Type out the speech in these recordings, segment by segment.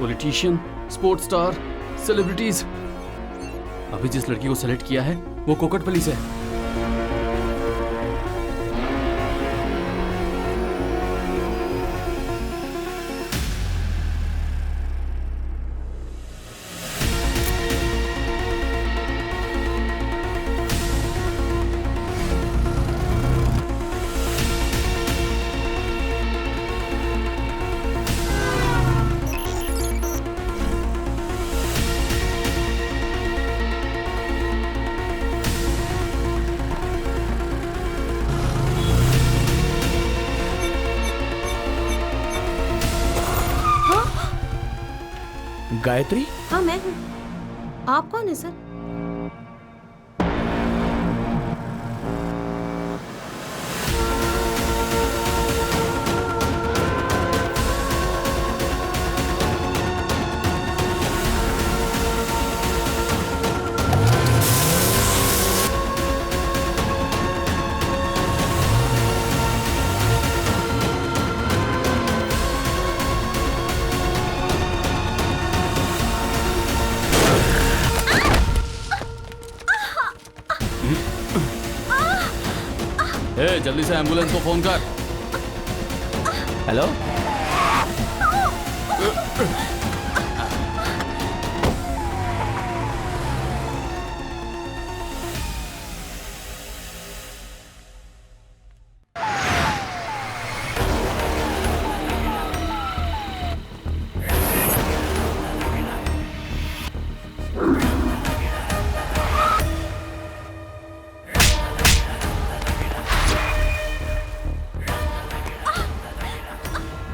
Politician, sports star, celebrities. अभी जिस लड़की को सेलेक्ट किया है वो कोकटपल्ली से है। गायत्री? हाँ मैं हूँ। आप कौन है सर? जल्दी से एम्बुलेंस को फोन कर। हेलो?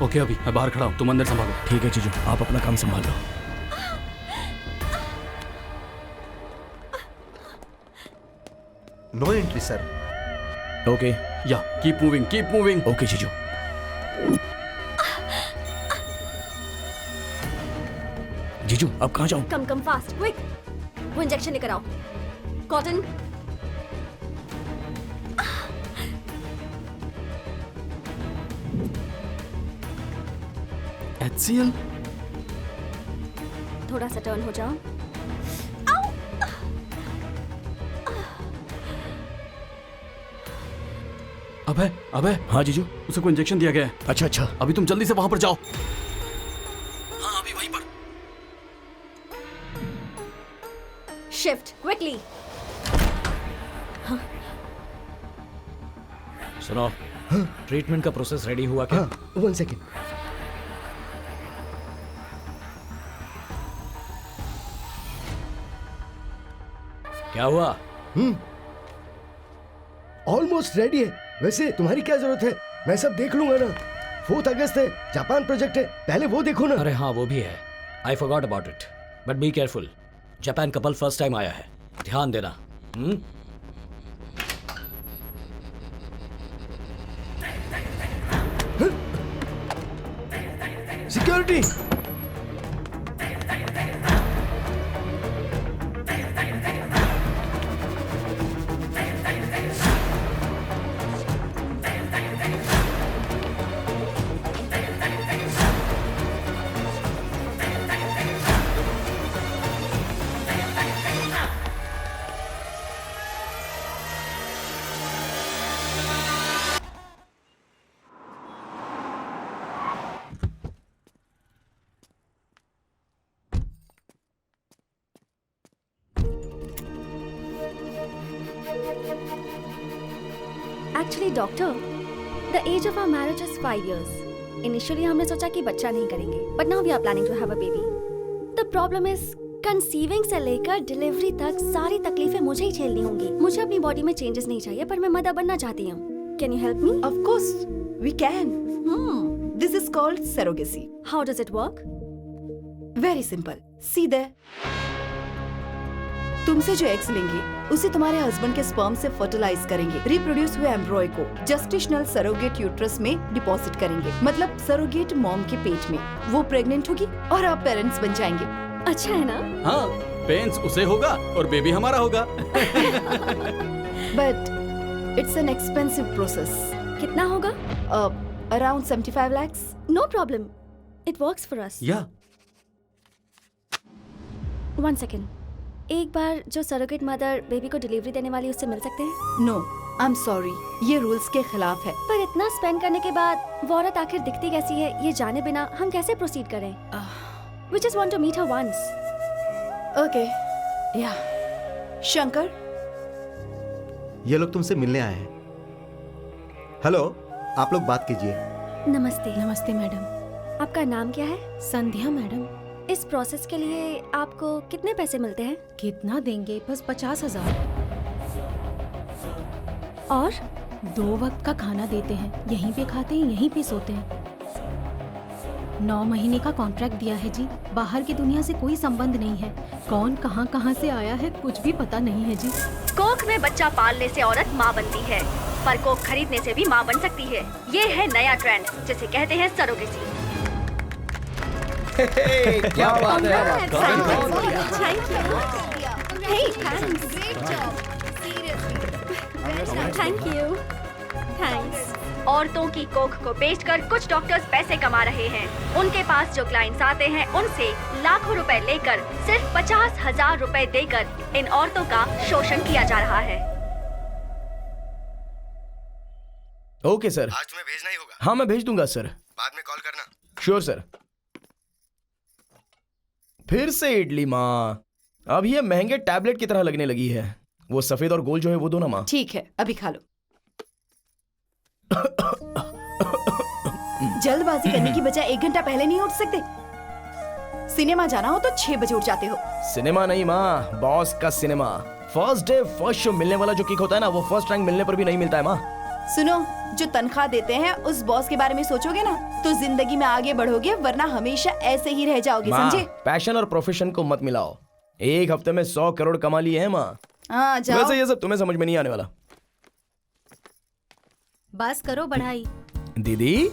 ओके अभी मैं बाहर खड़ा हूँ, तुम अंदर संभालो। ठीक है जीजू, आप अपना काम संभाल लो। No entry sir. ओके। या keep moving, keep moving. Okay जीजू। जीजू अब कहाँ जाऊँ? Come come fast quick. वो इंजेक्शन लेकर आओ। कॉटन। HCL? थोड़ा सा टर्न हो जाओ। अबे अबे, हाँ जीजू। उसे कोई इंजेक्शन दिया गया है। अच्छा अच्छा। अभी तुम जल्दी से वहां पर जाओ। हाँ अभी वहीं पर। Shift quickly. सुनो, ट्रीटमेंट का प्रोसेस रेडी हुआ क्या? हाँ, 1 सेकेंड। क्या हुआ? ऑलमोस्ट रेडी है। वैसे तुम्हारी क्या जरूरत है, मैं सब देख लूंगा ना। 4 अगस्त है, जापान प्रोजेक्ट है, पहले वो देखो ना। अरे हाँ वो भी है। I forgot about it, but be careful. Japan couple first time आया है, ध्यान देना। Security. Actually doctor, the age of our marriage is 5 years. Initially हमने सोचा कि बच्चा नहीं करेंगे, but now we are planning to have a baby. The problem is conceiving से लेकर डिलीवरी तक सारी तकलीफें मुझे ही झेलनी होंगी. मुझे अपनी बॉडी में चेंजेस नहीं चाहिए, पर मैं मदर बनना चाहती हूँ. Can you help me? Of course, we can. This is called surrogacy. How does it work? Very simple. See there. तुमसे जो एग्स लेंगे उसे तुम्हारे हस्बैंड के स्पर्म से फर्टिलाइज करेंगे. रिप्रोड्यूस हुए एम्ब्रॉय को जस्टिशनल सरोगेट यूट्रस में डिपॉजिट करेंगे. मतलब सरोगेट मॉम के पेट में. वो प्रेग्नेंट होगी और आप पेरेंट्स बन जाएंगे. अच्छा है ना? हाँ, पेंस उसे होगा और बेबी हमारा होगा. But it's an expensive process. कितना होगा? Around 75 lakhs. No problem, it works for us. Yeah one second, एक बार जो सरोगेट मदर बेबी को डिलीवरी देने वाली उससे मिल सकते हैं? नो, आई एम सॉरी, ये रूल्स के खिलाफ है। पर इतना स्पेंड करने के बाद वो औरत आखिर दिखती कैसी है ये जाने बिना हम कैसे प्रोसीड करें? We just want to meet her once. Okay, या शंकर, ये लोग तुमसे मिलने आए हैं। हेलो, आप लोग बात कीजिए। नमस्ते। नमस्ते मैडम। आपका नाम क्या है? संध्या मैडम। इस प्रोसेस के लिए आपको कितने पैसे मिलते हैं? कितना देंगे? बस 50,000। और 2 वक्त का खाना देते हैं, यहीं पे खाते हैं, यहीं पे सोते हैं। 9 महीने का कॉन्ट्रैक्ट दिया है जी। बाहर की दुनिया से कोई संबंध नहीं है। कौन कहाँ से आया है कुछ भी पता नहीं है जी। कोख में बच्चा पालने से औरत माँ बनती है, पर कोख खरीदने से भी माँ बन सकती है। ये है नया ट्रेंड जिसे कहते हैं सरोगेसी। क्या बात है। Thank you. थैंक्स। औरतों की कोख को बेचकर कुछ डॉक्टर्स पैसे कमा रहे हैं। उनके पास जो क्लाइंट्स आते हैं उनसे लाखों रुपए लेकर सिर्फ 50,000 रुपए देकर इन औरतों का शोषण किया जा रहा है। Okay sir. आज तुम्हें भेजना ही होगा। हाँ मैं भेज दूंगा सर। बाद में कॉल करना। Sure sir. फिर से इडली माँ, अब ये महंगे टैबलेट की तरह लगने लगी है। वो सफेद और गोल जो है वो दो ना माँ। ठीक है, अभी खा लो। जल्दबाजी करने की बजाय 1 घंटा पहले नहीं उठ सकते? सिनेमा जाना हो तो 6 बजे उठ जाते हो। सिनेमा नहीं माँ, बॉस का cinema. First day first show मिलने वाला जो किक होता है ना, वो फर्स्ट रैंक मिलने पर भी नहीं मिलता है माँ। सुनो, जो तनख्वाह देते हैं उस बॉस के बारे में सोचोगे ना तो जिंदगी में आगे बढ़ोगे, वरना हमेशा ऐसे ही रह जाओगे, समझे? पैशन और प्रोफेशन को मत मिलाओ। 1 हफ्ते में 100 करोड़ कमा लिए हैं माँ। हाँ जाओ। वैसे ये सब तुम्हें समझ में नहीं आने वाला। बस करो बढ़ाई। दीदी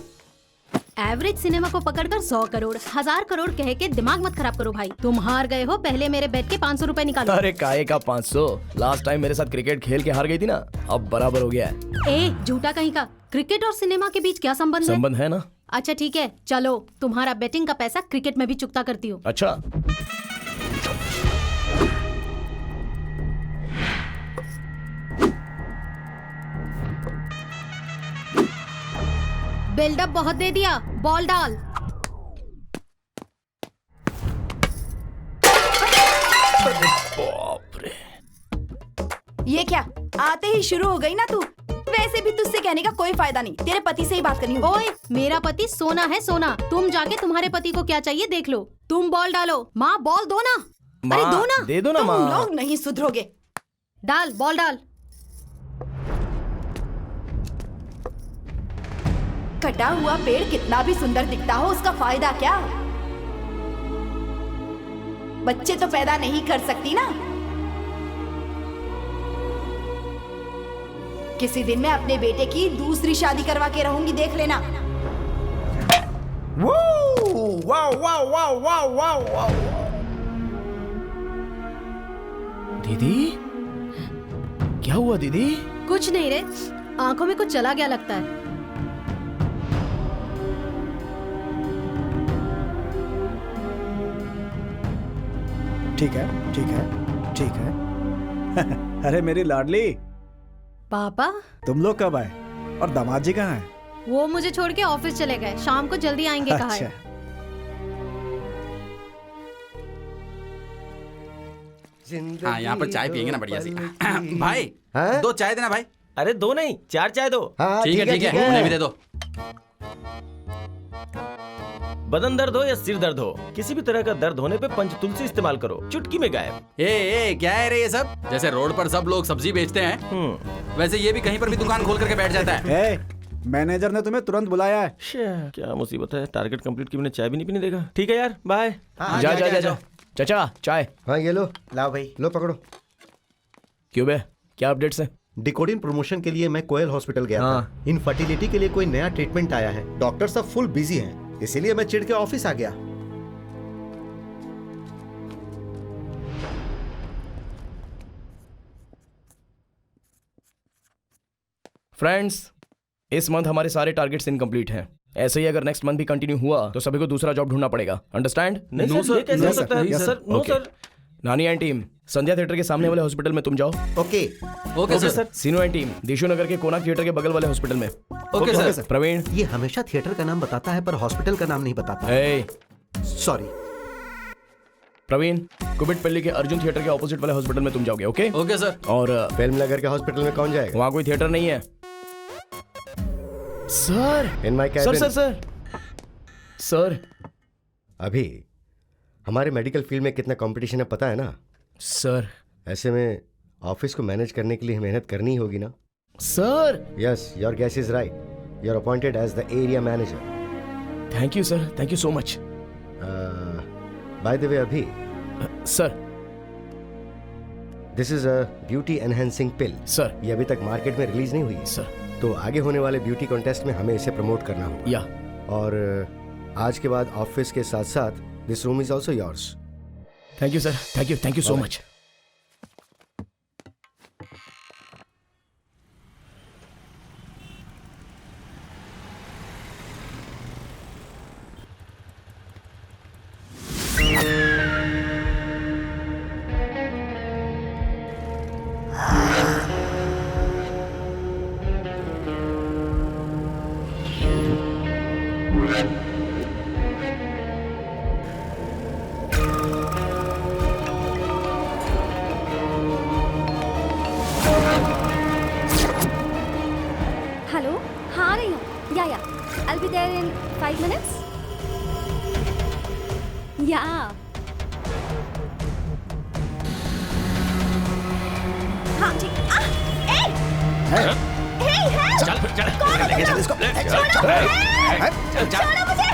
एवरेज सिनेमा को पकड़कर 100 करोड़ 1000 करोड़ कह के दिमाग मत खराब करो भाई। तुम हार गए हो, पहले मेरे बेट के 500 रुपए निकालो। अरे काहे का 500? लास्ट टाइम मेरे साथ क्रिकेट खेल के हार गई थी ना, अब बराबर हो गया है। ए झूठा कहीं का। क्रिकेट और सिनेमा के बीच क्या संबंध है? संबंध है ना। अच्छा ठीक है, चलो तुम्हारा बेटिंग का पैसा क्रिकेट में भी चुकता करती हूँ। अच्छा बिल्डअप बहुत दे दिया, बॉल डाल। बाप रे। ये क्या आते ही शुरू हो गई ना तू? वैसे भी तुझसे कहने का कोई फायदा नहीं, तेरे पति से ही बात करनी होगी। ओए मेरा पति सोना है सोना। तुम जाके तुम्हारे पति को क्या चाहिए देख लो। तुम बॉल डालो। माँ बॉल दो ना। अरे दो ना। दे दो ना तुम माँ। लोग नहीं सुधरोगे। डाल बॉल डाल। कटा हुआ पेड़ कितना भी सुंदर दिखता हो, उसका फायदा क्या? बच्चे तो पैदा नहीं कर सकती ना। किसी दिन मैं अपने बेटे की दूसरी शादी करवा के रहूंगी, देख लेना। Wow wow wow wow wow. दीदी क्या हुआ दीदी? कुछ नहीं रे, आंखों में कुछ चला गया लगता है। ठीक है ठीक है ठीक है। अरे मेरी लाडली, पापा तुम लोग कब आए? और दामाद जी कहाँ हैं? वो मुझे छोड़ के ऑफिस चले गए, शाम को जल्दी आएंगे कहा है। हाँ यहाँ पर चाय पियेंगे ना बढ़िया सी। भाई हाँ? 2 चाय देना भाई। अरे 2 नहीं 4 चाय दो। हाँ, ठीक है उन्हें भी दे दो। बदन दर्द हो या सिर दर्द हो, किसी भी तरह का दर्द होने पे पंचतुलसी इस्तेमाल करो, चुटकी में गायब। ए क्या है रे ये सब? जैसे रोड पर सब लोग सब्जी बेचते हैं वैसे ये भी कहीं पर भी दुकान खोल करके बैठ जाता है। ए, मैनेजर ने तुम्हें तुरंत बुलाया है। क्या मुसीबत है, टारगेट कंप्लीट की मैंने चाय भी नहीं पीने देगा। ठीक है यार बाय। जा, जा, जा चाचा चाय। हाँ ये लो। लाओ भाई। लो पकड़ो। क्यों बे, क्या अपडेट्स है? डिकोडिन प्रमोशन के लिए मैं कोयल हॉस्पिटल गया था। इनफर्टिलिटी के लिए कोई नया ट्रीटमेंट आया है। डॉक्टर सब फुल बिजी हैं, इसीलिए मैं चिढ़ के ऑफिस आ गया। फ्रेंड्स, इस मंथ हमारे सारे टारगेट्स इनकम्प्लीट हैं। ऐसे ही अगर नेक्स्ट मंथ भी कंटिन्यू हुआ तो सभी को दूसरा जॉब ढूंढना पड़ेगा। अंडरस्टैंड? नो सर, कैसे हो सकता है sir? No sir, Nani and team, Sandhya theatre के सामने वाले हॉस्पिटल में तुम जाओ। Okay okay sir. Seenu and team, Deshu Nagar के कोना थिएटर के बगल वाले हॉस्पिटल में। Okay sir. प्रवीण, ये हमेशा थिएटर का नाम बताता है पर हॉस्पिटल का नाम नहीं बताता। ए, सॉरी। प्रवीण, कुबिटपल्ली के अर्जुन थिएटर के ऑपोजिट वाले हॉस्पिटल में तुम जाओगे। Okay okay sir. और फिल्म नगर के हॉस्पिटल में कौन जाएगा? वहाँ कोई थिएटर नहीं है sir. In my sir sir sir sir अभी हमारे मेडिकल फील्ड में कितना कंपटीशन है पता है ना सर। ऐसे में ऑफिस को मैनेज करने के लिए मेहनत करनी ही होगी ना sir. Yes, your guess is right. You are appointed as the area manager. Thank you sir, thank you so much. By the way अभी sir, this is a beauty enhancing pill. Sir. ये अभी तक market में release नहीं हुई है sir. तो आगे होने वाले ब्यूटी कॉन्टेस्ट में हमें इसे प्रमोट करना होगा। या और आज के बाद ऑफिस के साथ साथ this room is also yours. Thank you sir, thank you so much. Hello, हाँ आ रही हूँ। या I'll be there in 5 minutes. या हाँ ठीक। चल चल लेके चल इसको। छोड़ो मुझे।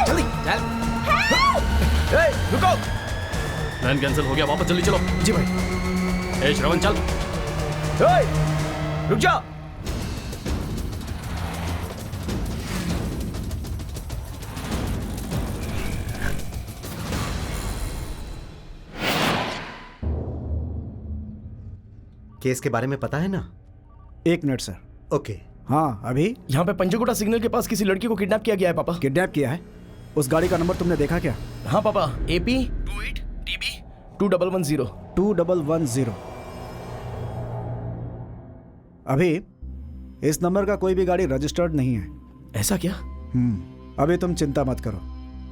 जल्दी चल। रुको। प्लान कैंसिल हो गया, वापस जल्दी चलो। जी भाई। ए श्रवण चल। रुक जा। केस के बारे में पता है ना? 1 मिनट सर। ओके। हाँ अभी यहाँ पे पंजगुटा सिग्नल के पास किसी लड़की को किडनैप किया गया है पापा। किडनैप किया है? उस गाड़ी का नंबर तुमने देखा क्या? हाँ पापा, AP 28 TB 2110। 2110। अभी इस नंबर का कोई भी गाड़ी रजिस्टर्ड नहीं है। ऐसा क्या? अभी तुम चिंता मत करो,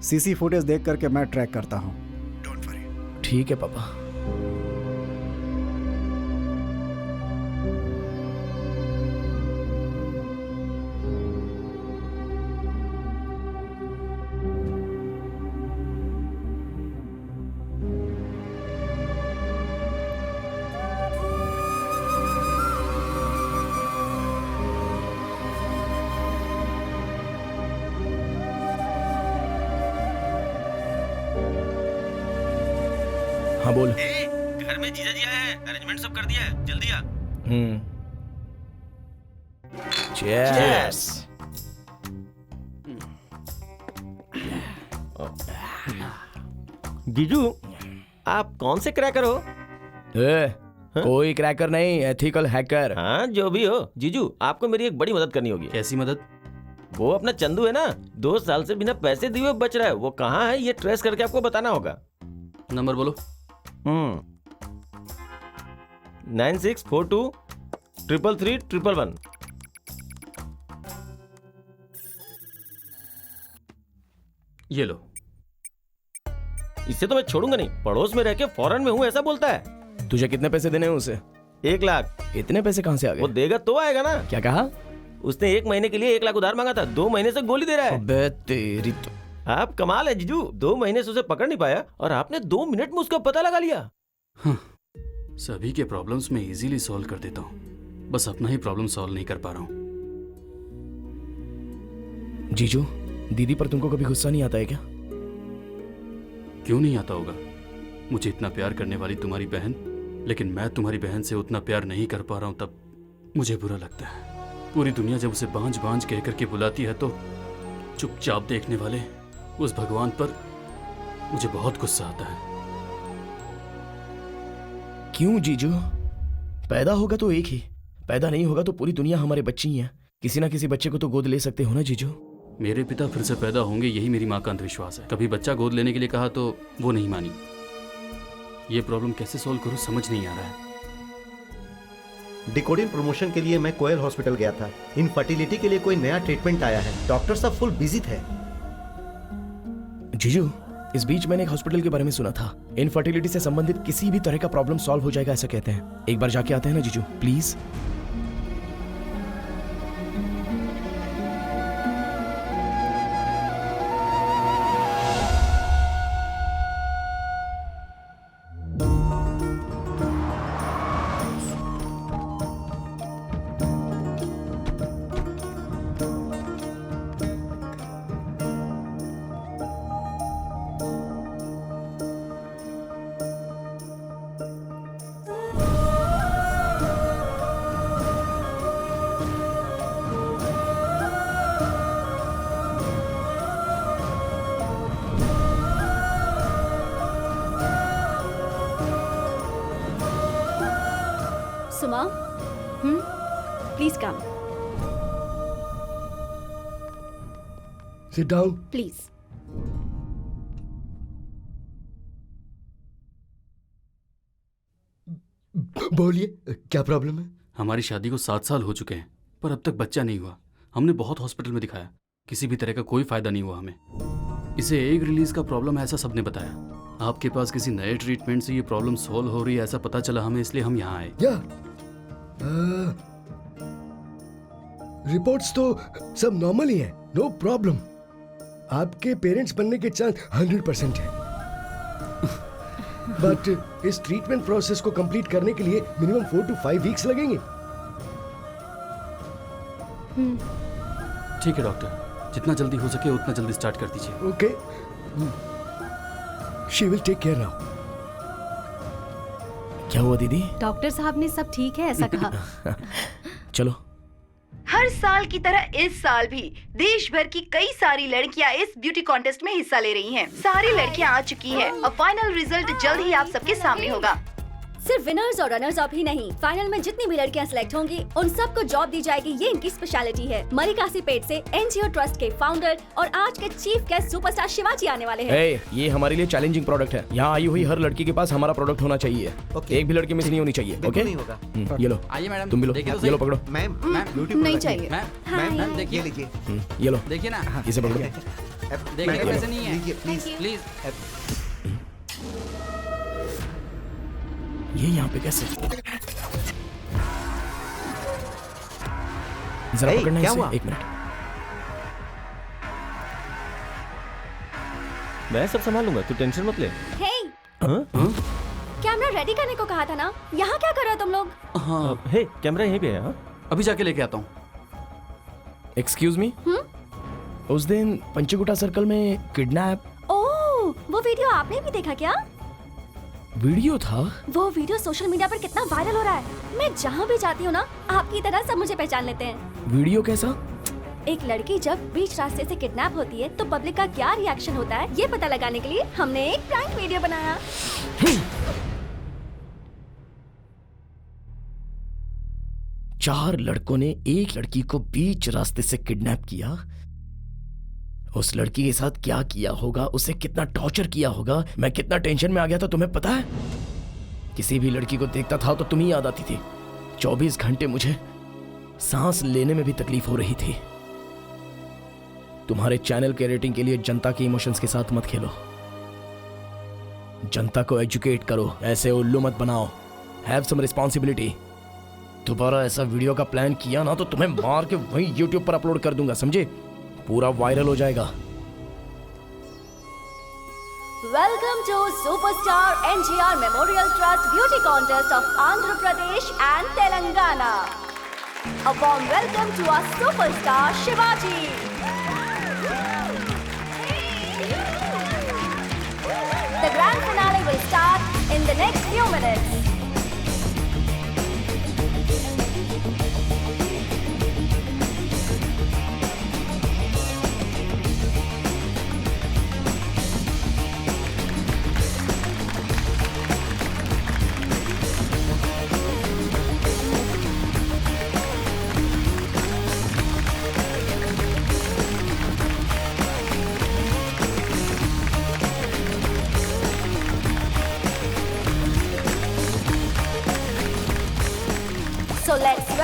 सीसी फुटेज देख करके मैं ट्रैक करता हूँ। Don't worry. ठीक है पापा। हाँ बोल। घर में जीजा जी आए हैं, अरेंजमेंट सब कर दिया है, जल्दी आ। चीयर्स। जीजू, आप कौन से क्रैकर हो? कोई क्रैकर नहीं, एथिकल हैकर। हाँ जो भी हो, जीजू आपको मेरी एक बड़ी मदद करनी होगी। कैसी मदद? वो अपना चंदू है ना, 2 साल से बिना पैसे दिए हुए बच रहा है, वो कहाँ है ये ट्रेस करके आपको बताना होगा। नंबर बोलो। 9642 333 111। ये लो। इससे तो मैं छोड़ूंगा नहीं, पड़ोस में रह के फॉरेन में हूँ ऐसा बोलता है। तुझे कितने पैसे देने हैं उसे? 1 लाख। इतने पैसे कहाँ से आ गए? वो देगा तो आएगा ना। क्या कहा? उसने 1 महीने के लिए 1 लाख उधार मांगा था, 2 महीने से गोली दे रहा है। अबे तेरी तो। आप कमाल है जीजू, 2 महीने से उसे पकड़ नहीं पाया और आपने 2 मिनट में उसका पता लगा लिया। सभी के प्रॉब्लम्स में इजीली सॉल्व कर देता हूँ, बस अपना ही प्रॉब्लम सॉल्व नहीं कर पा रहा हूँ। जीजू, दीदी पर तुमको कभी गुस्सा नहीं आता है क्या? क्यों नहीं आता होगा? मुझे इतना प्यार करने वाली तुम्हारी बहन, लेकिन मैं तुम्हारी बहन से उतना प्यार नहीं कर पा रहा हूँ, तब मुझे बुरा लगता है। पूरी दुनिया जब उसे बांझ बांझ कह करके बुलाती है तो चुपचाप देखने वाले उस भगवान पर मुझे बहुत गुस्सा आता है। क्यों जीजू? पैदा होगा तो एक ही, पैदा नहीं होगा तो पूरी दुनिया हमारे बच्चे ही हैं। किसी ना किसी बच्चे को तो गोद ले सकते हो ना जीजू? मेरे पिता फिर से पैदा होंगे, यही मेरी माँ का अंधविश्वास है। कभी बच्चा गोद लेने के लिए कहा तो वो नहीं मानी। ये प्रॉब्लम कैसे सॉल्व करूं समझ नहीं आ रहा है। डिकोडिन प्रमोशन के लिए मैं कोयल हॉस्पिटल गया था। इनफर्टिलिटी के लिए कोई नया ट्रीटमेंट आया है। डॉक्टर साहब फुल बिजी थे। जीजू, इस बीच मैंने एक हॉस्पिटल के बारे में सुना था। इनफर्टिलिटी से संबंधित किसी भी तरह का प्रॉब्लम सॉल्व हो जाएगा ऐसा कहते हैं। एक बार जाके आते हैं ना जीजू, please. Suma, please come. Sit down. Please. बोलिए, क्या प्रॉब्लम है? हमारी शादी को 7 साल हो चुके हैं पर अब तक बच्चा नहीं हुआ। हमने बहुत हॉस्पिटल में दिखाया, किसी भी तरह का कोई फायदा नहीं हुआ हमें। इसे एग रिलीज का प्रॉब्लम है ऐसा सबने बताया। आपके पास किसी नए ट्रीटमेंट से ये प्रॉब्लम सॉल्व हो रही है ऐसा पता चला हमें, इसलिए हम यहाँ आए। रिपोर्ट्स तो सब नॉर्मल ही है, नो प्रॉब्लम। आपके पेरेंट्स बनने के चांस 100% है। बट इस ट्रीटमेंट प्रोसेस को कंप्लीट करने के लिए मिनिमम 4 to 5 वीक्स लगेंगे। ठीक है डॉक्टर, जितना जल्दी हो सके उतना जल्दी स्टार्ट कर दीजिए। Okay, she will take care now. क्या हुआ दीदी? डॉक्टर साहब ने सब ठीक है ऐसा कहा। चलो। हर साल की तरह इस साल भी देश भर की कई सारी लड़कियां इस ब्यूटी कॉन्टेस्ट में हिस्सा ले रही हैं। सारी लड़कियां आ चुकी हैं। अब फाइनल रिजल्ट जल्द ही आप सबके सामने होगा। सिर्फ विनर्स और रनर्स अप ही नहीं, फाइनल में जितनी भी लड़कियां सिलेक्ट होंगी उन सबको जॉब दी जाएगी। ये इनकी स्पेशलिटी है। मरिकासी पेट से एनजीओ ट्रस्ट के फाउंडर और आज के चीफ गेस्ट सुपरस्टार शिवाजी आने वाले हैं। ये हमारे लिए चैलेंजिंग प्रोडक्ट है। यहाँ आई हुई हर लड़की के पास हमारा प्रोडक्ट होना चाहिए। एक भी लड़की मिस नहीं होनी चाहिए। ओके, नहीं होगा। ये लो। आइए मैडम, तुम भी लो। देखिए तो ये लो, सही। पकड़ो। मैम, ब्यूटी नहीं चाहिए। मैम देखिए लीजिए। ये लो, देखिए ना, इसे पकड़ो। देखिए वैसे नहीं है। लीजिए प्लीज। प्लीज। ये यहाँ पे कैसे? जरा Hey, पकड़ना क्या इसे। हुआ? 1 मिनट। मैं सब संभाल लूंगा, तू टेंशन मत ले। हे, हाँ? कैमरा रेडी करने को कहा था ना। यहाँ क्या कर रहे हो तुम लोग? हाँ, हे, कैमरा यहीं पे है। हाँ? अभी जाके लेके आता हूँ। एक्सक्यूज मी, उस दिन पंचकुटा सर्कल में किडनैप ओह, वो वीडियो आपने भी देखा क्या? वीडियो था। वो वीडियो सोशल मीडिया पर कितना वायरल हो रहा है। मैं जहाँ भी जाती हूँ ना, आपकी तरह सब मुझे पहचान लेते हैं। वीडियो कैसा? एक लड़की जब बीच रास्ते से किडनैप होती है तो पब्लिक का क्या रिएक्शन होता है ये पता लगाने के लिए हमने एक प्रैंक वीडियो बनाया। 4 लड़कों ने एक लड़की को बीच रास्ते से किडनैप किया। उस लड़की के साथ क्या किया होगा, उसे कितना टॉर्चर किया होगा, मैं कितना टेंशन में आ गया था तुम्हें पता है? किसी भी लड़की को देखता था तो तुम ही याद आती थी। 24 घंटे मुझे सांस लेने में भी तकलीफ हो रही थी। तुम्हारे चैनल के रेटिंग के लिए जनता के इमोशंस के साथ मत खेलो। जनता को एजुकेट करो, ऐसे उल्लू मत बनाओ। Have some responsibility. दोबारा ऐसा वीडियो का प्लान किया ना तो तुम्हें मार के वहीं यूट्यूब पर अपलोड कर दूंगा, समझे? पूरा वायरल हो जाएगा। Welcome to superstar NGR memorial trust beauty contest of Andhra Pradesh and Telangana. A warm welcome to our superstar Shivaji. The grand finale will start in the next few minutes.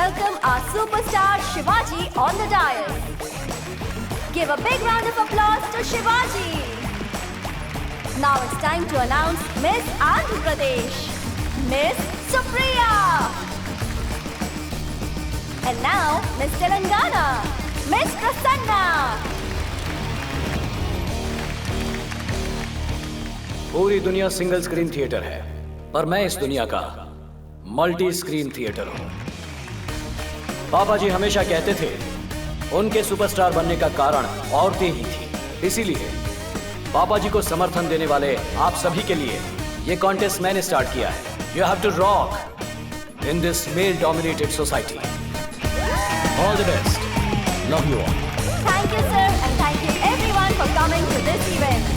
welcome our superstar Shivaji on the dais. Give a big round of applause to Shivaji. Now it's time to announce Miss Andhra Pradesh, Miss Supriya. And now Miss Telangana, Miss Prasanna. पूरी दुनिया single screen theatre है, पर मैं इस दुनिया का multi screen theatre हूं। पापा जी हमेशा कहते थे उनके सुपरस्टार बनने का कारण औरतें ही थी, इसीलिए पापा जी को समर्थन देने वाले आप सभी के लिए ये कॉन्टेस्ट मैंने स्टार्ट किया है। You have to rock in this male dominated society. All the best, love you all. Thank you sir and thank you everyone for coming to this event.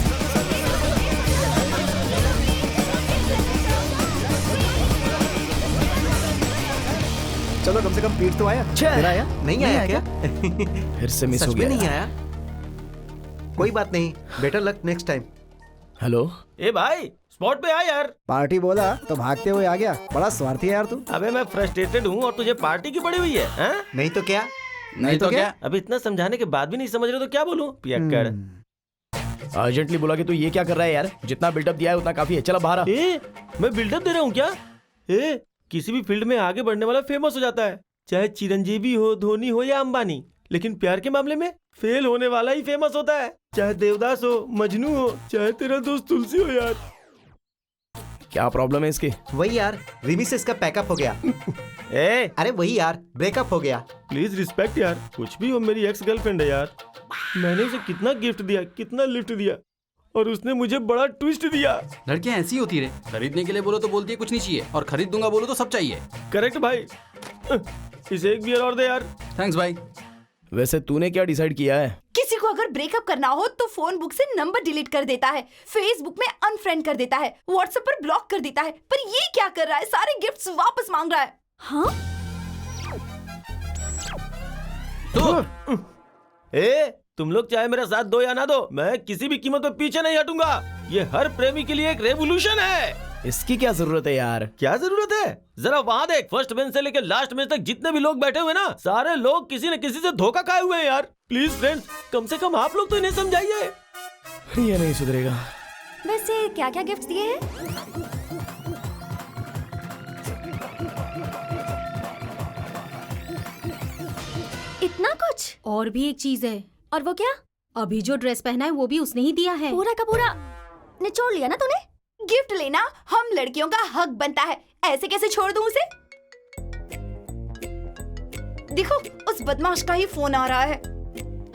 चलो कम से कम पीठ तो आया। तेरा आया? नहीं आया क्या? फिर से मिस सच हो में गया। नहीं आया? कोई बात नहीं, better luck next time. Hello, ए भाई स्पॉट पे आ यार। पार्टी बोला तो भागते हुए आ गया, बड़ा स्वार्थी है यार तू। अबे मैं फ्रस्ट्रेटेड हूँ और तुझे पार्टी की पड़ी हुई है, हैं? नहीं तो क्या? नहीं तो क्या? अब इतना समझाने के बाद भी नहीं समझ रहे तो क्या बोलूं? पियक्कड़। अर्जेंटली बोला कि तू ये क्या कर रहा है यार? जितना बिल्डअप दिया है उतना काफी है, चल बाहर आ। मैं बिल्डअप दे रहा हूँ क्या? किसी भी फील्ड में आगे बढ़ने वाला फेमस हो जाता है, चाहे चिरंजीवी हो, धोनी हो या अंबानी। लेकिन प्यार के मामले में फेल होने वाला ही फेमस होता है, चाहे देवदास हो, मजनू हो, चाहे तेरा दोस्त तुलसी हो यार। क्या प्रॉब्लम है इसकी? वही यार, रिमी से इसका पैकअप हो गया। अरे वही यार, ब्रेकअप हो गया। प्लीज रिस्पेक्ट यार, कुछ भी हो मेरी एक्स गर्लफ्रेंड है यार। मैंने उसे कितना गिफ्ट दिया, कितना लिफ्ट दिया, और उसने मुझे बड़ा ट्विस्ट दिया। लड़कियां ऐसी होती रे, खरीदने के लिए बोलो तो बोलती है कुछ नहीं चाहिए, और खरीद दूंगा बोलो तो सब चाहिए। करेक्ट भाई। इसे एक बियर और दे यार। थैंक्स भाई। वैसे तूने क्या डिसाइड किया है? किसी को अगर ब्रेकअप करना हो तो फोन बुक से नंबर डिलीट कर देता है, फेसबुक में अनफ्रेंड कर देता है, व्हाट्सएप पर ब्लॉक कर देता है। पर ये क्या कर रहा है? सारे गिफ्ट्स वापस मांग रहा है। हाँ? तुम लोग चाहे मेरा साथ दो या ना दो, मैं किसी भी कीमत पे पीछे नहीं हटूंगा। ये हर प्रेमी के लिए एक रेवोल्यूशन है। इसकी क्या जरूरत है यार? क्या जरूरत है? जरा वहाँ देख, फर्स्ट बेंच से लेकर लास्ट बेंच तक जितने भी लोग बैठे हुए ना, सारे लोग किसी न किसी से धोखा खाए हुए हैं यार। प्लीज फ्रेंड्स, कम से कम आप लोग तो इन्हें समझाइए। ये नहीं सुधरेगा। वैसे क्या क्या गिफ्ट दिए हैं? इतना कुछ? और भी एक चीज है। और वो क्या? अभी जो ड्रेस पहना है वो भी उसने ही दिया है। पूरा का पूरा निचोड़ लिया ना तूने? गिफ्ट लेना हम लड़कियों का हक बनता है, ऐसे कैसे छोड़ दूं उसे? देखो उस बदमाश का ही फोन आ रहा है।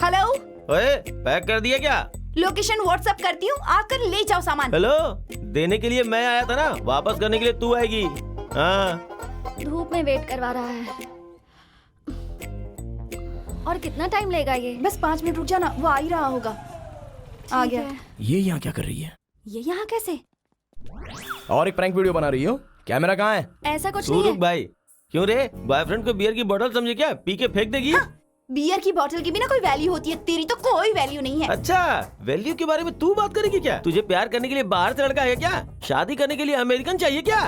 हेलो, ओए, पैक कर दिया क्या? लोकेशन व्हाट्सएप करती हूँ, आकर ले जाओ सामान। हेलो, देने के लिए मैं आया था ना, वापस करने के लिए तू आएगी। हाँ। धूप में वेट करवा रहा है। और कितना टाइम लेगा ये? बस 5 मिनट रुक जाना, वो आ ही रहा होगा। आ गया। ये यहाँ क्या कर रही है? ये यहाँ कैसे? और एक प्रैंक वीडियो बना रही हो? कैमरा कहाँ है? ऐसा कुछ तू नहीं रुक है। भाई। क्यों रे, बॉयफ्रेंड को बियर की बोतल समझे क्या? पी के फेंक देगी? हाँ, बियर की बोतल की भी ना कोई वैल्यू होती है, तेरी तो कोई वैल्यू नहीं है। अच्छा, वैल्यू के बारे में तू बात करेगी क्या? तुझे प्यार करने के लिए बाहर से लड़का है क्या? शादी करने के लिए अमेरिकन चाहिए क्या?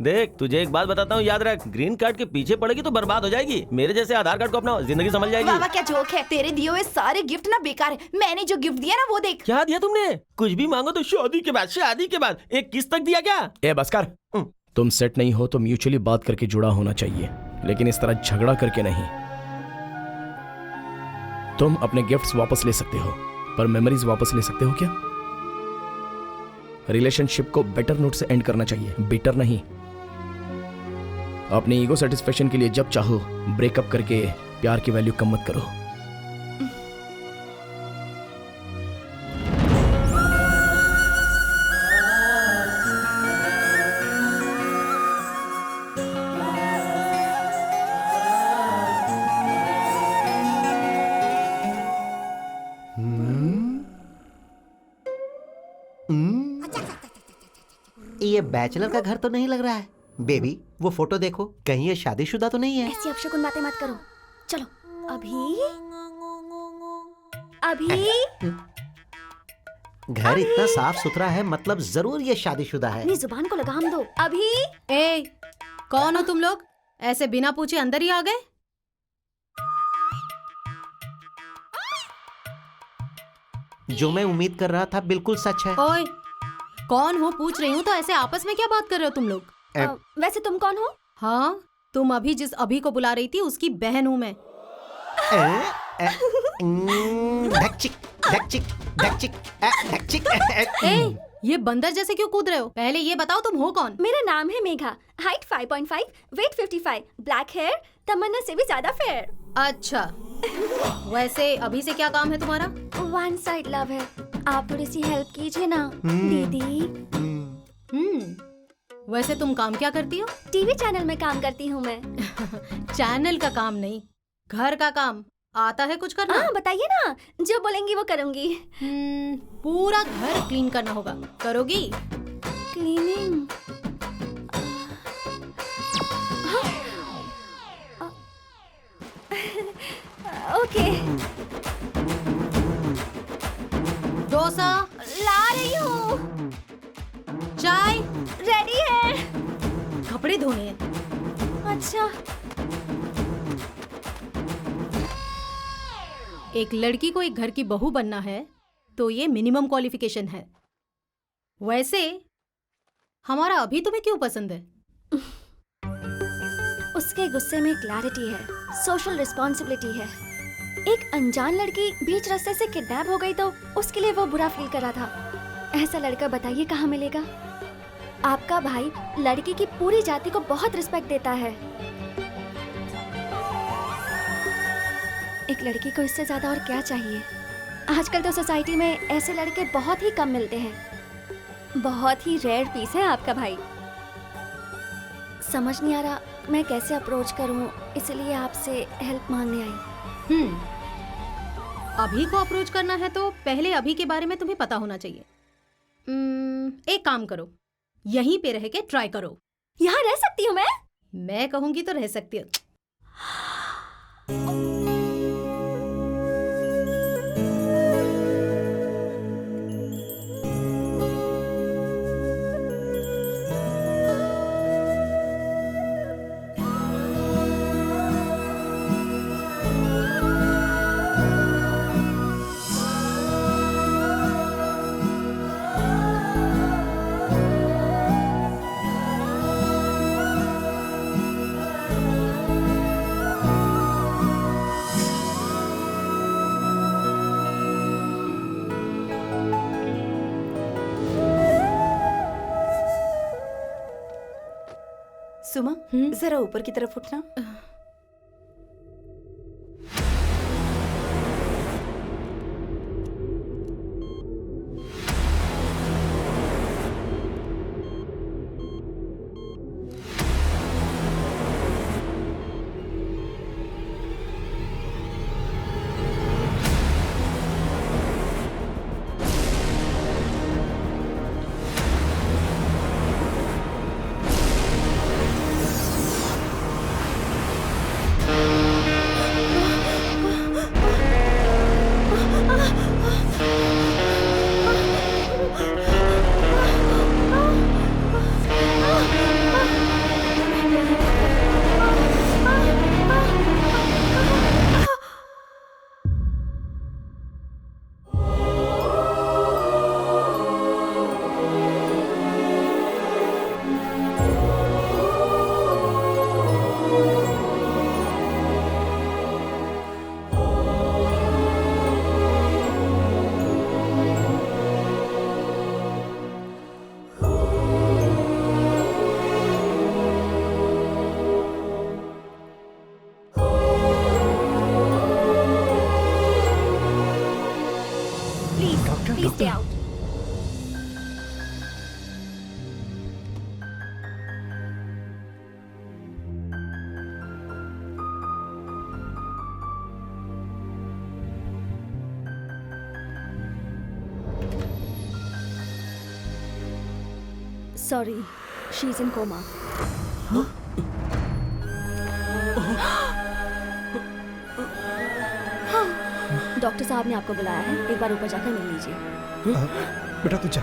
देख, तुझे एक बात बताता हूँ, याद रख, ग्रीन कार्ड के पीछे पड़ेगी तो बर्बाद हो जाएगी। मेरे जैसे आधार कार्ड को अपना, जिंदगी संभल जाएगी। वाह क्या जोक है, तेरे दिए हुए सारे गिफ्ट ना बेकार है। मैंने जो गिफ्ट दिया ना वो देख। क्या दिया तुमने? कुछ भी मांगो तो शादी के बाद, शादी के बाद। एक किस तक दिया क्या? ए बस कर। तुम सेट नहीं हो तो म्यूचुअली बात करके जुड़ा होना चाहिए, लेकिन इस तरह झगड़ा करके नहीं। तुम अपने गिफ्ट्स वापस ले सकते हो, पर मेमोरीज वापस ले सकते हो क्या? रिलेशनशिप को बेटर नोट से एंड करना चाहिए, बेटर नहीं। अपने ईगो सेटिस्फेक्शन के लिए जब चाहो ब्रेकअप करके प्यार की वैल्यू कम मत करो। ये बैचलर का घर तो नहीं लग रहा है। बेबी, वो फोटो देखो, कहीं ये शादीशुदा तो नहीं है? ऐसी अपशकुन बातें मत करो। चलो अभी घर इतना साफ सुथरा है, मतलब जरूर ये शादीशुदा है। अपनी जुबान को लगाम दो। अभी ए, कौन हो तुम लोग? ऐसे बिना पूछे अंदर ही आ गए? जो मैं उम्मीद कर रहा था बिल्कुल सच है। ओए, कौन हो पूछ रही हूँ तो ऐसे आपस में क्या बात कर रहे हो तुम लोग? वैसे तुम कौन हो? हाँ, तुम अभी जिस अभी को बुला रही थी उसकी बहन हूँ मैं। ए, ये बंदर जैसे क्यों कूद रहे हो? पहले ये बताओ तुम हो कौन? मेरा नाम है Megha, height 5.5, weight 55, black hair, Tamanna से भी ज्यादा फेयर। अच्छा, वैसे अभी से क्या काम है तुम्हारा? वन साइड लव है, आप थोड़ी सी हेल्प कीजिए ना दीदी। वैसे तुम काम क्या करती हो? टीवी चैनल में काम करती हूँ मैं। चैनल का काम नहीं, घर का काम आता है कुछ करना? हाँ बताइए ना, जो बोलेंगी वो करूँगी। पूरा घर क्लीन करना होगा, करोगी? क्लीनिंग? ओके। डोसा ला रही हूँ। चाय रेडी है। कपड़े धोने हैं। अच्छा। एक लड़की को एक घर की बहू बनना है तो ये मिनिमम क्वालिफिकेशन है। वैसे हमारा अभी तुम्हें क्यों पसंद है? उसके गुस्से में क्लैरिटी है, सोशल रिस्पॉन्सिबिलिटी है। एक अनजान लड़की बीच रास्ते से किडनैप हो गई तो उसके लिए वो बुरा फील कर रहा था। ऐसा लड़का बताइए कहाँ मिलेगा? आपका भाई लड़की की पूरी जाति को बहुत रिस्पेक्ट देता है। एक लड़की को इससे ज्यादा और क्या चाहिए? आजकल तो सोसाइटी में ऐसे लड़के बहुत ही कम मिलते हैं। बहुत ही रेयर पीस है आपका भाई। समझ नहीं आ रहा मैं कैसे अप्रोच करूं, इसलिए आपसे हेल्प मांगने आई। अभी को अप्रोच करना है तो पहले अभी के बारे में तुम्हें पता होना चाहिए। एक काम करो, यहीं पे रह के ट्राई करो। यहाँ रह सकती हूँ मैं? मैं कहूंगी तो रह सकती हो। सुमा, जरा ऊपर की तरफ उठना। Please stay out. Sorry, she's in coma. Doctor साहब ने आपको बुलाया है, एक बार ऊपर जाकर मिल लीजिए। बेटा तू जा।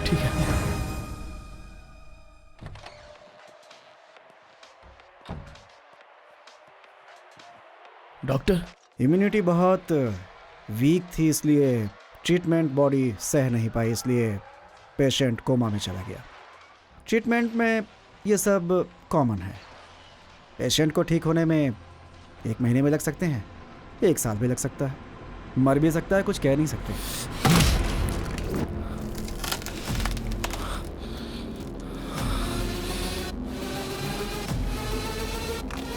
ठीक है। डॉक्टर? इम्यूनिटी बहुत वीक थी, इसलिए ट्रीटमेंट बॉडी सह नहीं पाई, इसलिए पेशेंट कोमा में चला गया। ट्रीटमेंट में ये सब कॉमन है। पेशेंट को ठीक होने में 1 महीने में लग सकते हैं, 1 साल भी लग सकता है, मर भी सकता है, कुछ कह नहीं सकते।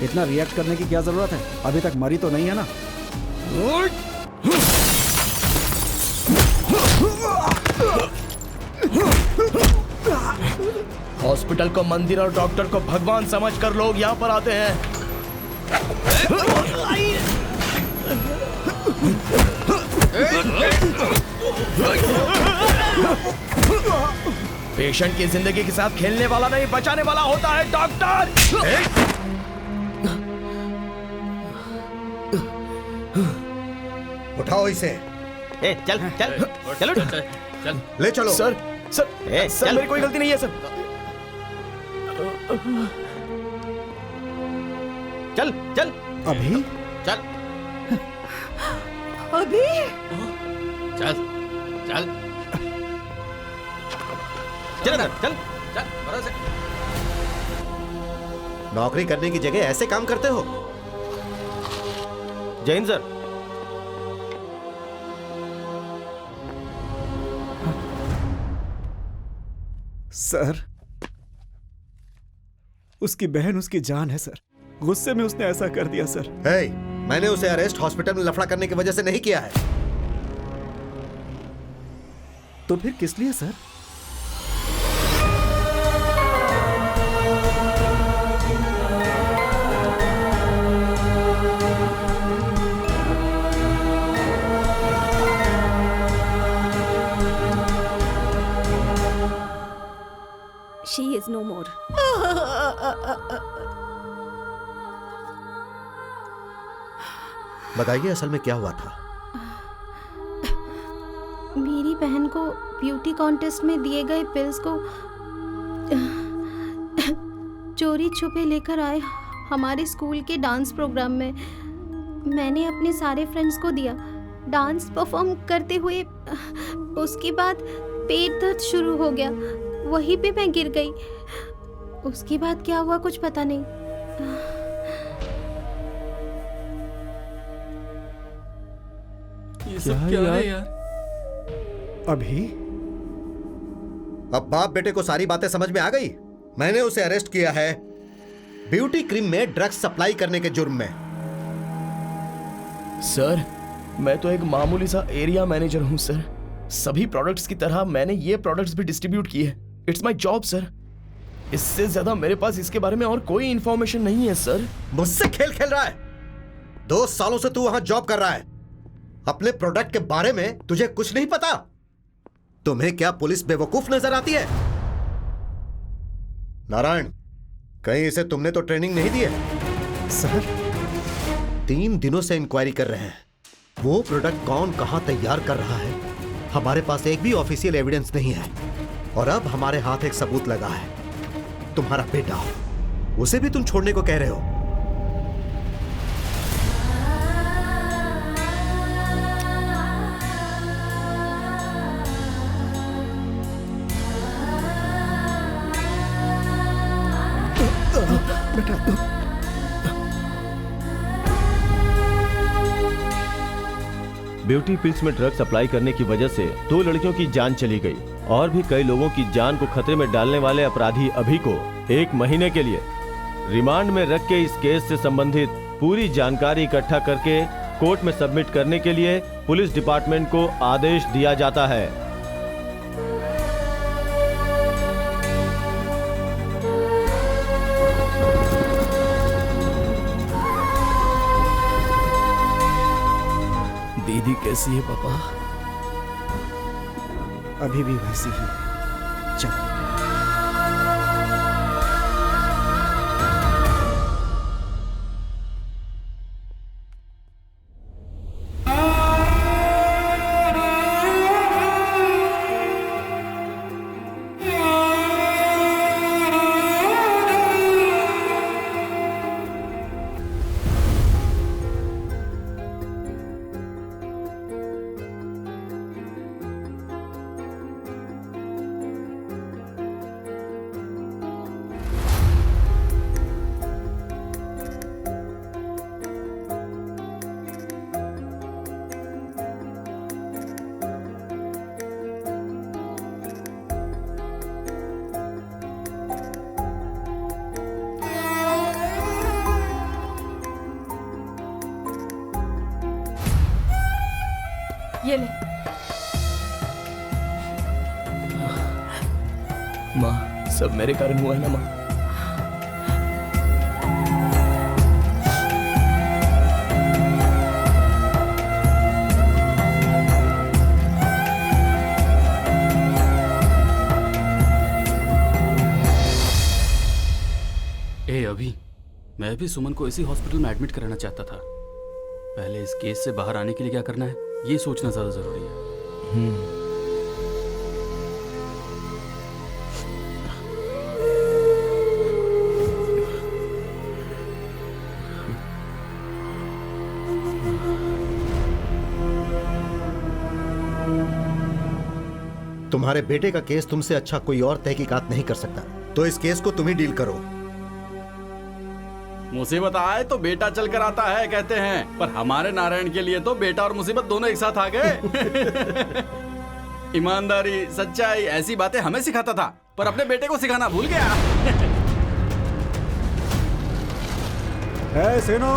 इतना रिएक्ट करने की क्या जरूरत है? अभी तक मरी तो नहीं है ना? हॉस्पिटल को मंदिर और डॉक्टर को भगवान समझकर लोग यहाँ पर आते हैं। पेशेंट की जिंदगी के साथ खेलने वाला नहीं, बचाने वाला होता है डॉक्टर। उठाओ इसे। चल चल चलो चल ले चलो। सर सर सर मेरी कोई गलती नहीं है सर। चल चल अभी चल अभी चल चल चल चल चल भरोसे। नौकरी करने की जगह ऐसे काम करते हो? जैन सर, सर उसकी बहन उसकी जान है सर, गुस्से में उसने ऐसा कर दिया सर। हे, मैंने उसे अरेस्ट हॉस्पिटल में लफड़ा करने की वजह से नहीं किया है। तो फिर किस लिए sir? She is no more. बताइए असल में क्या हुआ था? मेरी बहन को ब्यूटी कॉन्टेस्ट में दिए गए पिल्स को चोरी छुपे लेकर आए हमारे स्कूल के डांस प्रोग्राम में। मैंने अपने सारे फ्रेंड्स को दिया। डांस परफॉर्म करते हुए उसके बाद पेट दर्द शुरू हो गया, वहीं पे मैं गिर गई। उसके बाद क्या हुआ कुछ पता नहीं। ये सब क्या है यार? अभी अब बाप बेटे को सारी बातें समझ में आ गई। मैंने उसे अरेस्ट किया है ब्यूटी क्रीम में ड्रग्स सप्लाई करने के जुर्म में। सर मैं तो एक मामूली सा एरिया मैनेजर हूं सर। सभी प्रोडक्ट्स की तरह मैंने ये प्रोडक्ट्स भी डिस्ट्रीब्यूट किए। It's my job sir. इससे ज्यादा मेरे पास इसके बारे में और कोई इंफॉर्मेशन नहीं है सर। मुझसे खेल खेल रहा है? 2 सालों से तू वहां जॉब कर रहा है, अपने प्रोडक्ट के बारे में तुझे कुछ नहीं पता? तुम्हें क्या पुलिस बेवकूफ नजर आती है? नारायण, कहीं इसे तुमने तो ट्रेनिंग नहीं दी है? सर 3 दिनों से इंक्वायरी कर रहे हैं। वो प्रोडक्ट कौन कहां तैयार कर रहा है, हमारे पास एक भी ऑफिशियल एविडेंस नहीं है। और अब हमारे हाथ एक सबूत लगा है, तुम्हारा बेटा। उसे भी तुम छोड़ने को कह रहे हो? ब्यूटी पिल्स में ड्रग सप्लाई करने की वजह से 2 लड़कियों की जान चली गई और भी कई लोगों की जान को खतरे में डालने वाले अपराधी अभी को 1 महीने के लिए रिमांड में रख के इस केस से संबंधित पूरी जानकारी इकट्ठा करके कोर्ट में सबमिट करने के लिए पुलिस डिपार्टमेंट को आदेश दिया जाता है। दीदी कैसी है पापा? अभी भी वैसी ही। चल ये ले। माँ, सब मेरे कारण हुआ है ना माँ? अभी मैं भी सुमन को इसी हॉस्पिटल में एडमिट कराना चाहता था। पहले इस केस से बाहर आने के लिए क्या करना है ये सोचना ज्यादा जरूरी है। तुम्हारे बेटे का केस तुमसे अच्छा कोई और तहकीकात नहीं कर सकता, तो इस केस को तुम ही डील करो। मुसीबत आए तो बेटा चल कर आता है कहते हैं, पर हमारे नारायण के लिए तो बेटा और मुसीबत दोनों एक साथ आ गए। ईमानदारी, सच्चाई, ऐसी बातें हमें सिखाता था, पर अपने बेटे को सिखाना भूल गया। सुनो,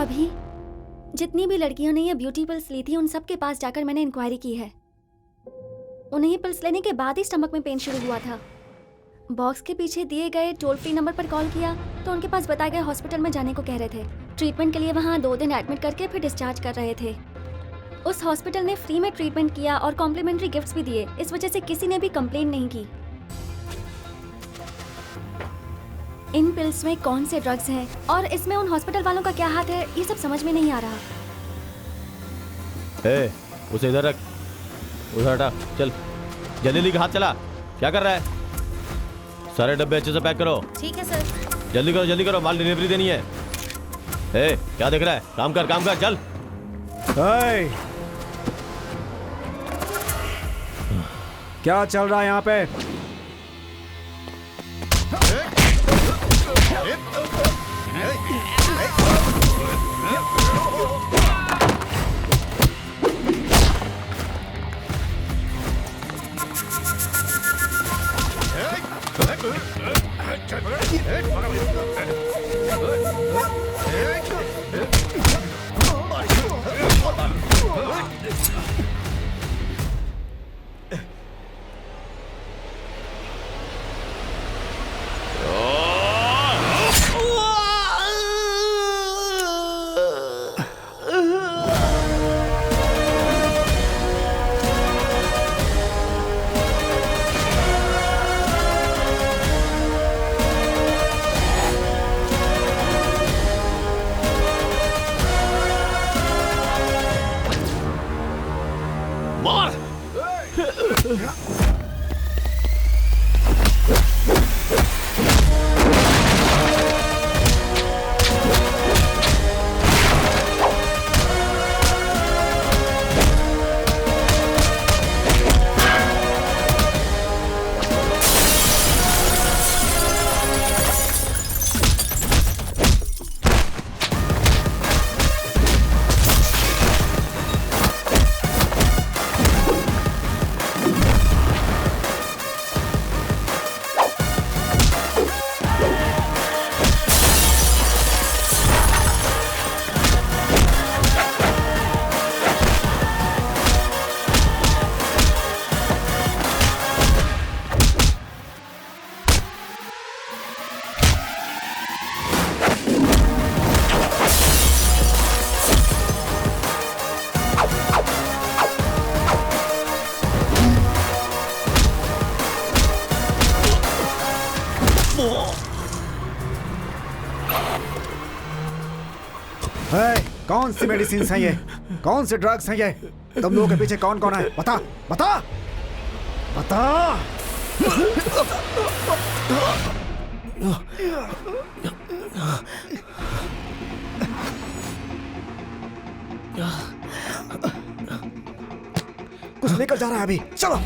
अभी जितनी भी लड़कियों ने ये ब्यूटी पिल्स ली थी उन सब के पास जाकर मैंने इंक्वायरी की है। उन्हें ये पिल्स लेने के बाद ही स्टमक में पेन शुरू हुआ था। बॉक्स के पीछे दिए गए टोल फ्री नंबर पर कॉल किया तो उनके पास बताए गए हॉस्पिटल में जाने को कह रहे थे। ट्रीटमेंट के लिए वहाँ 2 दिन एडमिट करके फिर डिस्चार्ज कर रहे थे। उस हॉस्पिटल ने फ्री में ट्रीटमेंट किया और कॉम्प्लीमेंट्री गिफ्ट्स भी दिए। इस वजह से किसी ने भी कंप्लेन नहीं की। इन पिल्स में कौन से ड्रग्स हैं और इसमें उन हॉस्पिटल वालों का क्या हाथ है ये सब समझ में नहीं आ रहा। उसे इधर रख, उधर हटा, चल जल्दी जल्दी, हाथ चला, क्या कर रहा है? सारे डब्बे अच्छे से पैक करो। ठीक है सर। जल्दी करो, माल डिलीवरी देनी है। क्या देख रहा है? काम कर, चल। क्या चल रहा है यहाँ पे? कौन सी मेडिसिन हैं ये? कौन से ड्रग्स हैं ये? तुम लोगों के पीछे कौन कौन है? बता बता बता। कुछ लेकर जा रहा है अभी, चलो।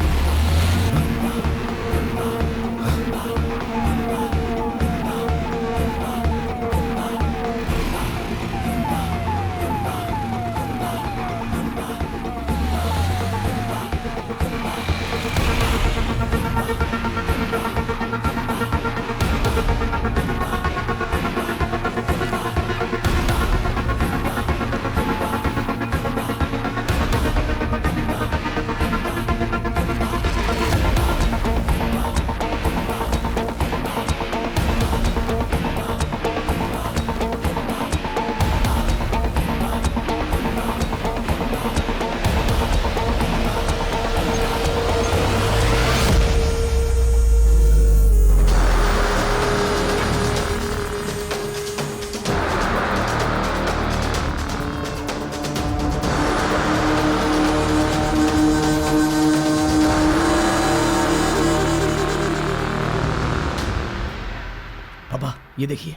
ये देखिए।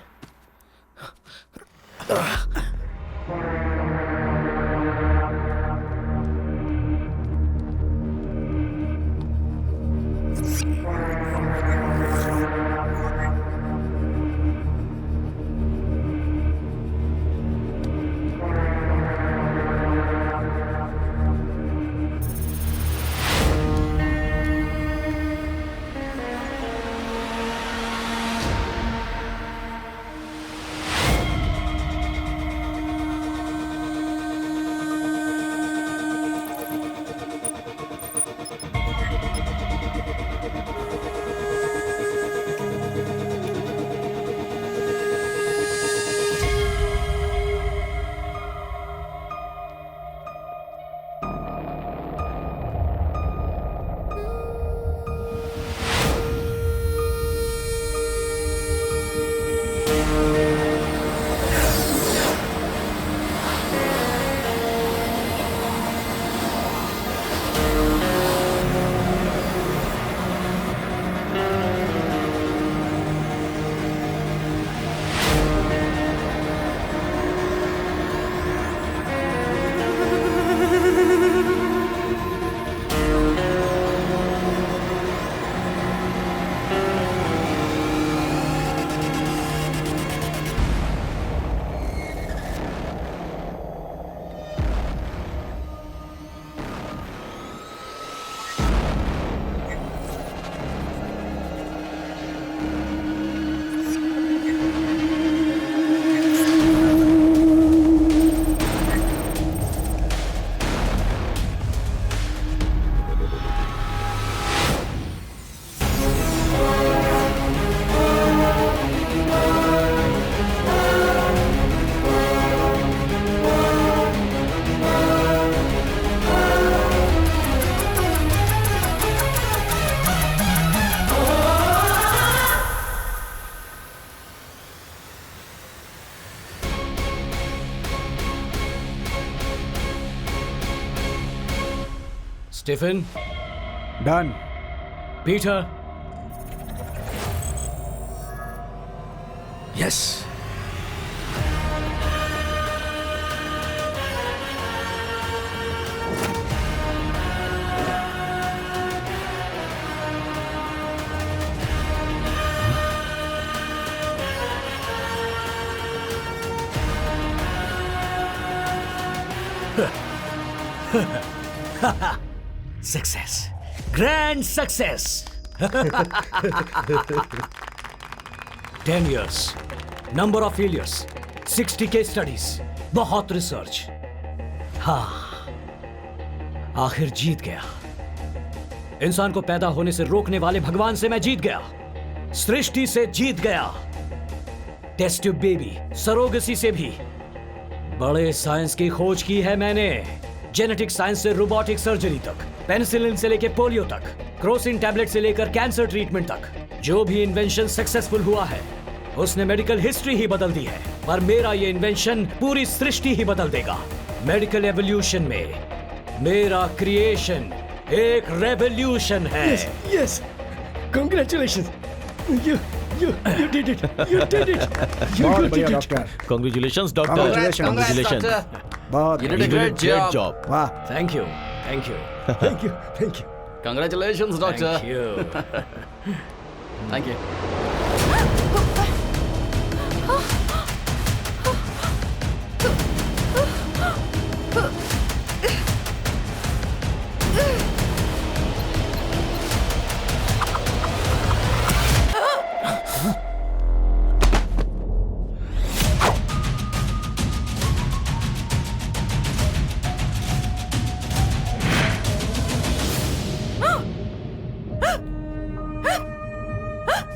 Stephen, done. Peter, yes. Success, grand success. 10 years, number of failures, 60 case studies, बहुत रिसर्च। हाँ, आखिर जीत गया। इंसान को पैदा होने से रोकने वाले भगवान से मैं जीत गया, सृष्टि से जीत गया, टेस्ट ट्यूब बेबी, सरोगेसी से भी। बड़े साइंस की खोज की है मैंने, जेनेटिक साइंस से रोबोटिक सर्जरी तक, पेनिसिलिन से लेकर पोलियो तक, क्रोसिन टैबलेट से लेकर कैंसर ट्रीटमेंट तक। जो भी इन्वेंशन सक्सेसफुल हुआ है उसने मेडिकल हिस्ट्री ही बदल दी है, पर मेरा ये इन्वेंशन पूरी सृष्टि ही बदल देगा। मेडिकल एवोल्यूशन में मेरा क्रिएशन एक रेवोल्यूशन है। Yes, congratulations, you did it, you did it, बहुत बढ़िया डॉक्टर। Congratulations doctor. कांग्रेचुलेशन। बहुत You did a great job. वाह। Thank you, thank you, thank you, thank you. Congratulations, doctor. Thank you. Thank you.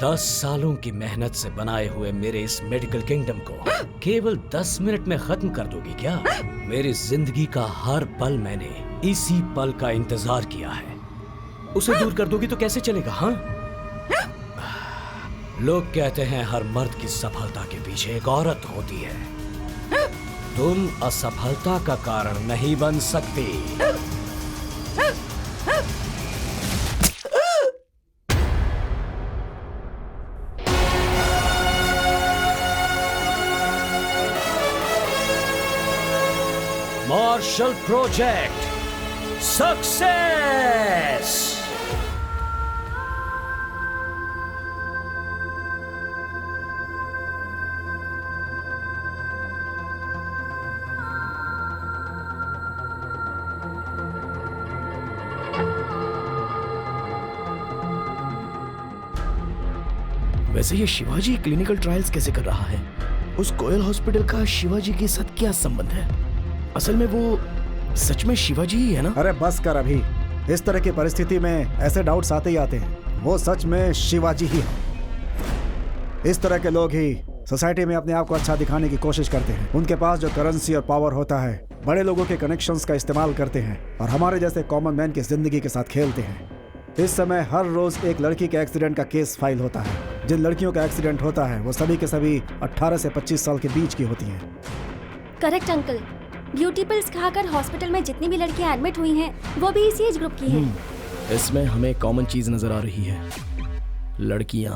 दस सालों की मेहनत से बनाए हुए मेरे इस मेडिकल किंगडम को केवल 10 मिनट में खत्म कर दोगी क्या? मेरी जिंदगी का हर पल मैंने इसी पल का इंतजार किया है। उसे दूर कर दोगी तो कैसे चलेगा? हाँ, लोग कहते हैं हर मर्द की सफलता के पीछे एक औरत होती है। तुम असफलता का कारण नहीं बन सकती। Marshall project success. वैसे ये शिवाजी क्लिनिकल ट्रायल्स कैसे कर रहा है? उस कोयल हॉस्पिटल का शिवाजी के साथ क्या संबंध है? असल में वो सच में शिवाजी ही है ना? अरे बस कर अभी। इस तरह की परिस्थिति में ऐसे डाउट्स आते ही आते हैं। वो सच में शिवाजी ही है। इस तरह के लोग ही सोसाइटी में अपने आप को अच्छा दिखाने की कोशिश करते हैं। उनके पास जो करेंसी और पावर होता है, बड़े लोगों के कनेक्शंस का इस्तेमाल करते हैं और हमारे जैसे कॉमन मैन की जिंदगी के साथ खेलते हैं। इस समय हर रोज एक लड़की के एक्सीडेंट का केस फाइल होता है। जिन लड़कियों का एक्सीडेंट होता है वो सभी के सभी 18 से 25 साल के बीच की होती हैं। Correct uncle. ब्यूटी पिल्स खाकर हॉस्पिटल में जितनी भी लड़कियां एडमिट हुई हैं, वो भी इसी एज ग्रुप की हैं। इसमें हमें कॉमन चीज नजर आ रही है, लड़कियां।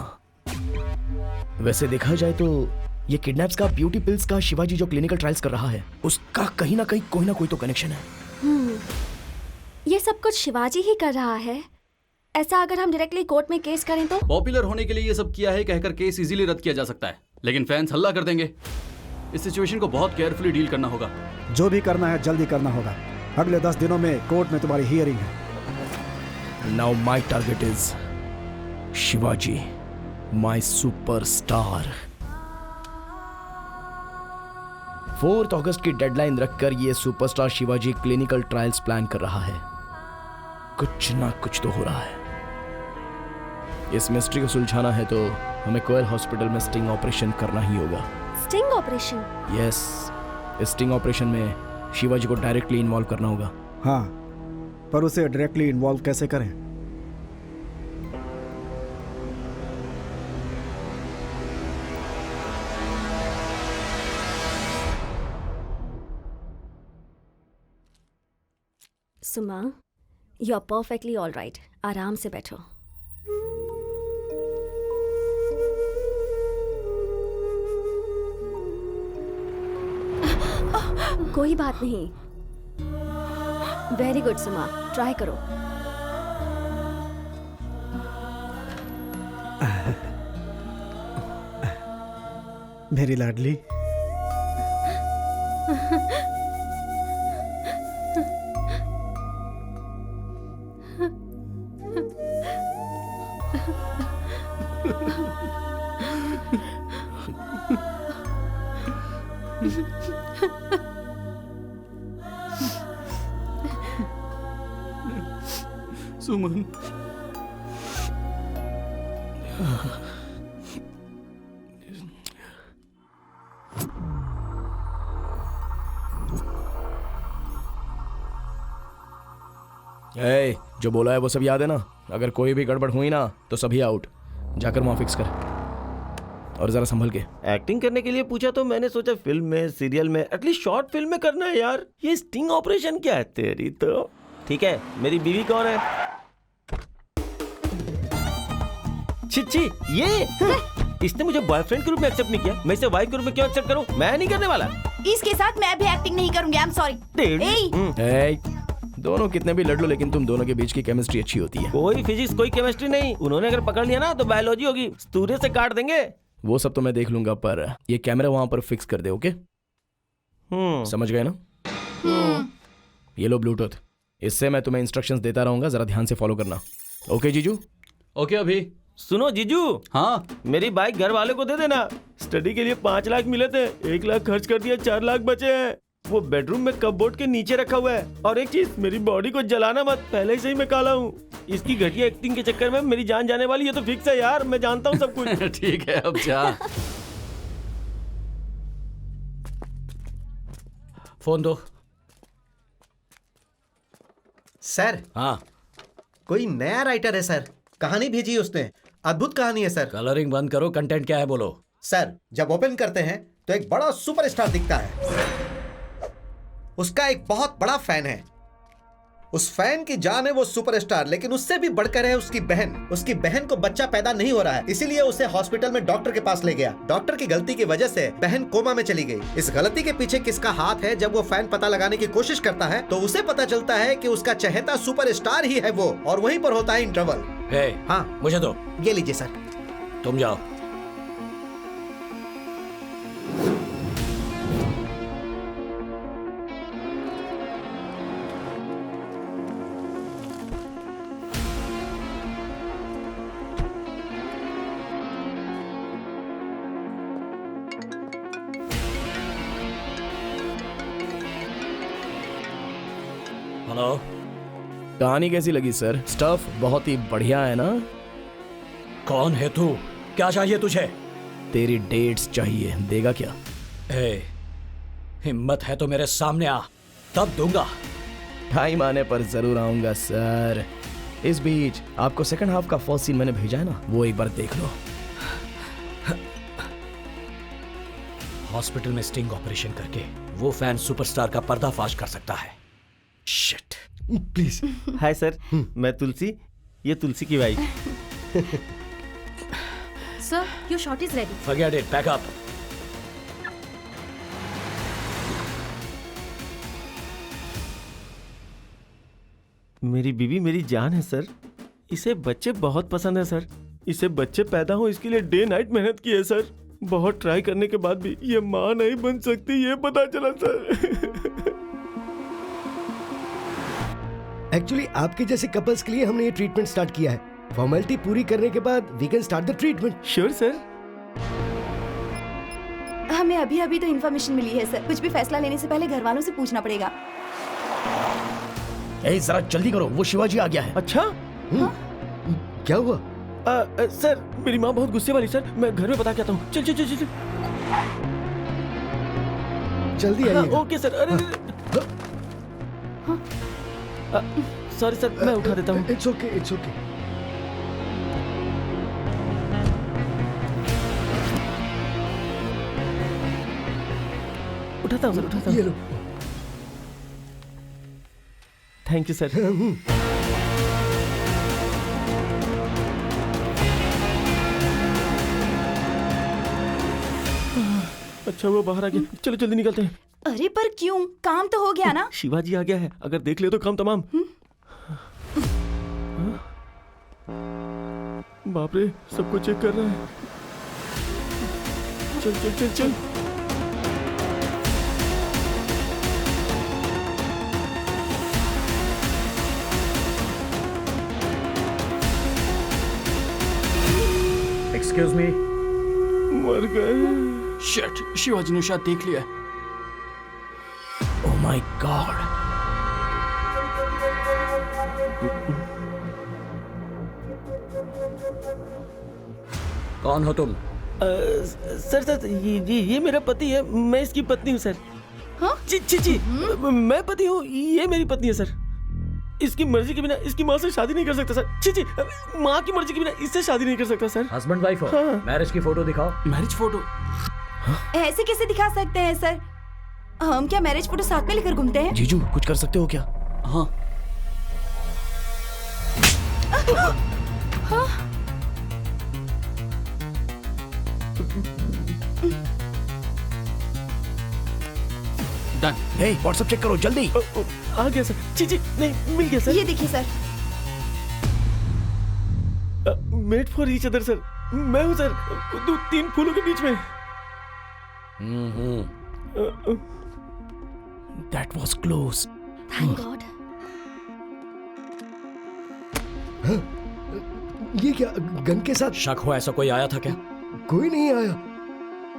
वैसे देखा जाए तो ये किडनैप्स का, ब्यूटी पिल्स का, शिवाजी जो क्लिनिकल ट्रायल्स कर रहा है, उसका कहीं ना कोई तो कनेक्शन है। ये सब कुछ शिवाजी ही कर रहा है। ऐसा अगर हम डायरेक्टली कोर्ट में केस करें तो? पॉपुलर होने के लिए ये सब किया है कहकर केस इजीली रद्द किया जा सकता है, लेकिन फैंस हल्ला कर देंगे। इस सिचुएशन को बहुत केयरफुली डील करना होगा। जो भी करना है जल्दी करना होगा। अगले 10 दिनों में कोर्ट में तुम्हारी हियरिंग है। Now my target is Shivaji, my superstar. 4 अगस्त की डेडलाइन रखकर ये superstar Shivaji clinical trials plan कर रहा है। कुछ ना कुछ तो हो रहा है। इस मिस्ट्री को सुलझाना है तो हमें कोयल हॉस्पिटल में स्टिंग ऑपरेशन करना ही होगा। Sting operation? यस, इस स्टिंग ऑपरेशन में शिवाजी को डायरेक्टली इन्वॉल्व करना होगा। हाँ, पर उसे डायरेक्टली इन्वॉल्व कैसे करें? Suma, you are perfectly all right. आराम से बैठो। कोई बात नहीं। वेरी गुड सुमा, ट्राई करो। मेरी लाडली। सुमन, ए, जो बोला है वो सब याद है ना? अगर कोई भी गड़बड़ हुई ना तो सभी आउट। जाकर वहां फिक्स कर, और जरा संभल के। एक्टिंग करने के लिए पूछा तो मैंने सोचा फिल्म में, सीरियल में, एटलीस्ट शॉर्ट फिल्म में करना है यार। ये स्टिंग ऑपरेशन क्या है तेरी तो। ठीक है, मेरी बीवी कौन है? छिच्छी, ये इसने मुझे बॉयफ्रेंड के रूप में एक्सेप्ट नहीं किया, मैं इसे वाइफ के रूप में क्यों एक्सेप्ट करूं? मैं नहीं करने वाला। इसके साथ मैं भी एक्टिंग नहीं करूंगी। आई एम सॉरी। दोनों कितने भी लड़ लो, लेकिन तुम दोनों के बीच की केमिस्ट्री अच्छी होती है। कोई फिजिक्स, कोई केमिस्ट्री नहीं। उन्होंने अगर पकड़ लिया ना तो बायोलॉजी होगी, सूर्य से काट देंगे। वो सब तो मैं देख लूंगा, पर ये कैमरा वहां पर फिक्स कर दे। ओके, समझ गए ना? ये लो ब्लूटूथ, इससे मैं तुम्हें इंस्ट्रक्शंस देता रहूंगा, जरा ध्यान से फॉलो करना। ओके जीजू? ओके अभी। सुनो जीजू। हाँ, मेरी बाइक घर वाले को दे देना। स्टडी के लिए 5 लाख मिले थे, 1 लाख खर्च कर दिया, 4 लाख बचे हैं। वो बेडरूम में कपबोर्ड के नीचे रखा हुआ है। और एक चीज, मेरी बॉडी को जलाना मत, पहले से ही मैं काला हूँ। इसकी घटिया एक्टिंग के चक्कर में मेरी जान जाने वाली है तो फिक्स है यार, मैं जानता हूँ सब कुछ। ठीक है, अब जा। फोन दो। सर। हाँ, कोई नया राइटर है सर, कहानी भेजी उसने। अद्भुत कहानी है सर। कलरिंग बंद करो, कंटेंट क्या है बोलो। सर, जब ओपन करते हैं तो एक बड़ा सुपरस्टार दिखता है। उसका एक बहुत बड़ा फैन है। उस फैन की जान है वो सुपरस्टार, लेकिन उससे भी बढ़कर है उसकी बहन। उसकी बहन को बच्चा पैदा नहीं हो रहा है, इसीलिए उसे हॉस्पिटल में डॉक्टर के पास ले गया। डॉक्टर की गलती की वजह से बहन कोमा में चली गई। इस गलती के पीछे किसका हाथ है? जब वो फैन पता लगाने की कोशिश करता है तो उसे पता चलता है कि उसका चहेता सुपरस्टार ही है वो, और वहीं पर होता है इंटरवल। हाँ, मुझे दो। ये लीजिए सर। तुम जाओ। हेलो, कहानी कैसी लगी सर? स्टफ बहुत ही बढ़िया है ना? कौन है तू? क्या चाहिए तुझे? तेरी डेट्स चाहिए, देगा क्या? हिम्मत है तो मेरे सामने आ, तब दूंगा। टाइम आने पर जरूर आऊंगा सर। इस बीच आपको सेकंड हाफ का फर्स्ट सीन मैंने भेजा है ना, वो एक बार देख लो। हॉस्पिटल में स्टिंग ऑपरेशन करके वो फैन सुपरस्टार का पर्दाफाश कर सकता है। शिट। प्लीज। हाय सर, मैं तुलसी, ये तुलसी की wife. Sir, your shot is ready. Forget it, pack up. मेरी बीवी मेरी जान है सर। इसे बच्चे बहुत पसंद है सर। इसे बच्चे पैदा हो इसके लिए डे नाइट मेहनत की है सर। बहुत ट्राई करने के बाद भी ये माँ नहीं बन सकती, ये पता चला सर। एक्चुअली आपके जैसे कपल्स के लिए हमने ये ट्रीटमेंट स्टार्ट किया है। फॉर्मेलिटी पूरी करने के बाद we can start the treatment. Sure sir. हमें अभी अभी तो इन्फॉर्मेशन मिली है सर। कुछ भी फैसला लेने से पहले घर वालों से पूछना पड़ेगा। जरा जल्दी करो, वो शिवाजी आ गया है। अच्छा, क्या हुआ? सर मेरी माँ बहुत गुस्से वाली सर, मैं घर में बता के आता हूँ। चल चल चल चल। जल्दी आइए। Okay sir. अरे सॉरी सर, मैं उठा देता हूँ। It's okay, it's okay. उठाता हूँ सर, उठाता हूँ। ये लो। Thank you sir. अच्छा वो बाहर आ गया, चलो जल्दी निकलते हैं। अरे पर क्यों? काम तो हो गया ना। शिवाजी आ गया है, अगर देख ले तो काम तमाम। बाप रे, सबको चेक कर रहा है। चल चल चल चल। Excuse me. मर गए। शिट, शिवाजी ने शायद देख लिया। Oh my God. कौन हो तुम? सर सर, ये मेरा पति है, मैं इसकी पत्नी हूँ सर। हाँ? जी जी जी, मैं पति हूँ, ये मेरी पत्नी है सर। इसकी मर्जी के बिना इसकी माँ से शादी नहीं कर सकता सर। जी जी, माँ की मर्जी के बिना इससे शादी नहीं कर सकता सर। हस्बैंड वाइफ हो? हाँ। मैरिज की फोटो दिखाओ। Marriage photo? ऐसे कैसे दिखा सकते हैं सर? हम क्या मैरिज फोटो साथ में लेकर घूमते हैं? जीजू कुछ कर सकते हो क्या? हाँ। डन। हे व्हाट्सएप चेक करो जल्दी। आ गया सर। जी जी, नहीं मिल गया सर। ये देखिए sir. Made for each other sir. मैं हूँ सर, दो तीन फूलों के बीच में। That was close. Thank God. ये क्या गन के साथ? शक हो ऐसा कोई आया था क्या? कोई नहीं आया।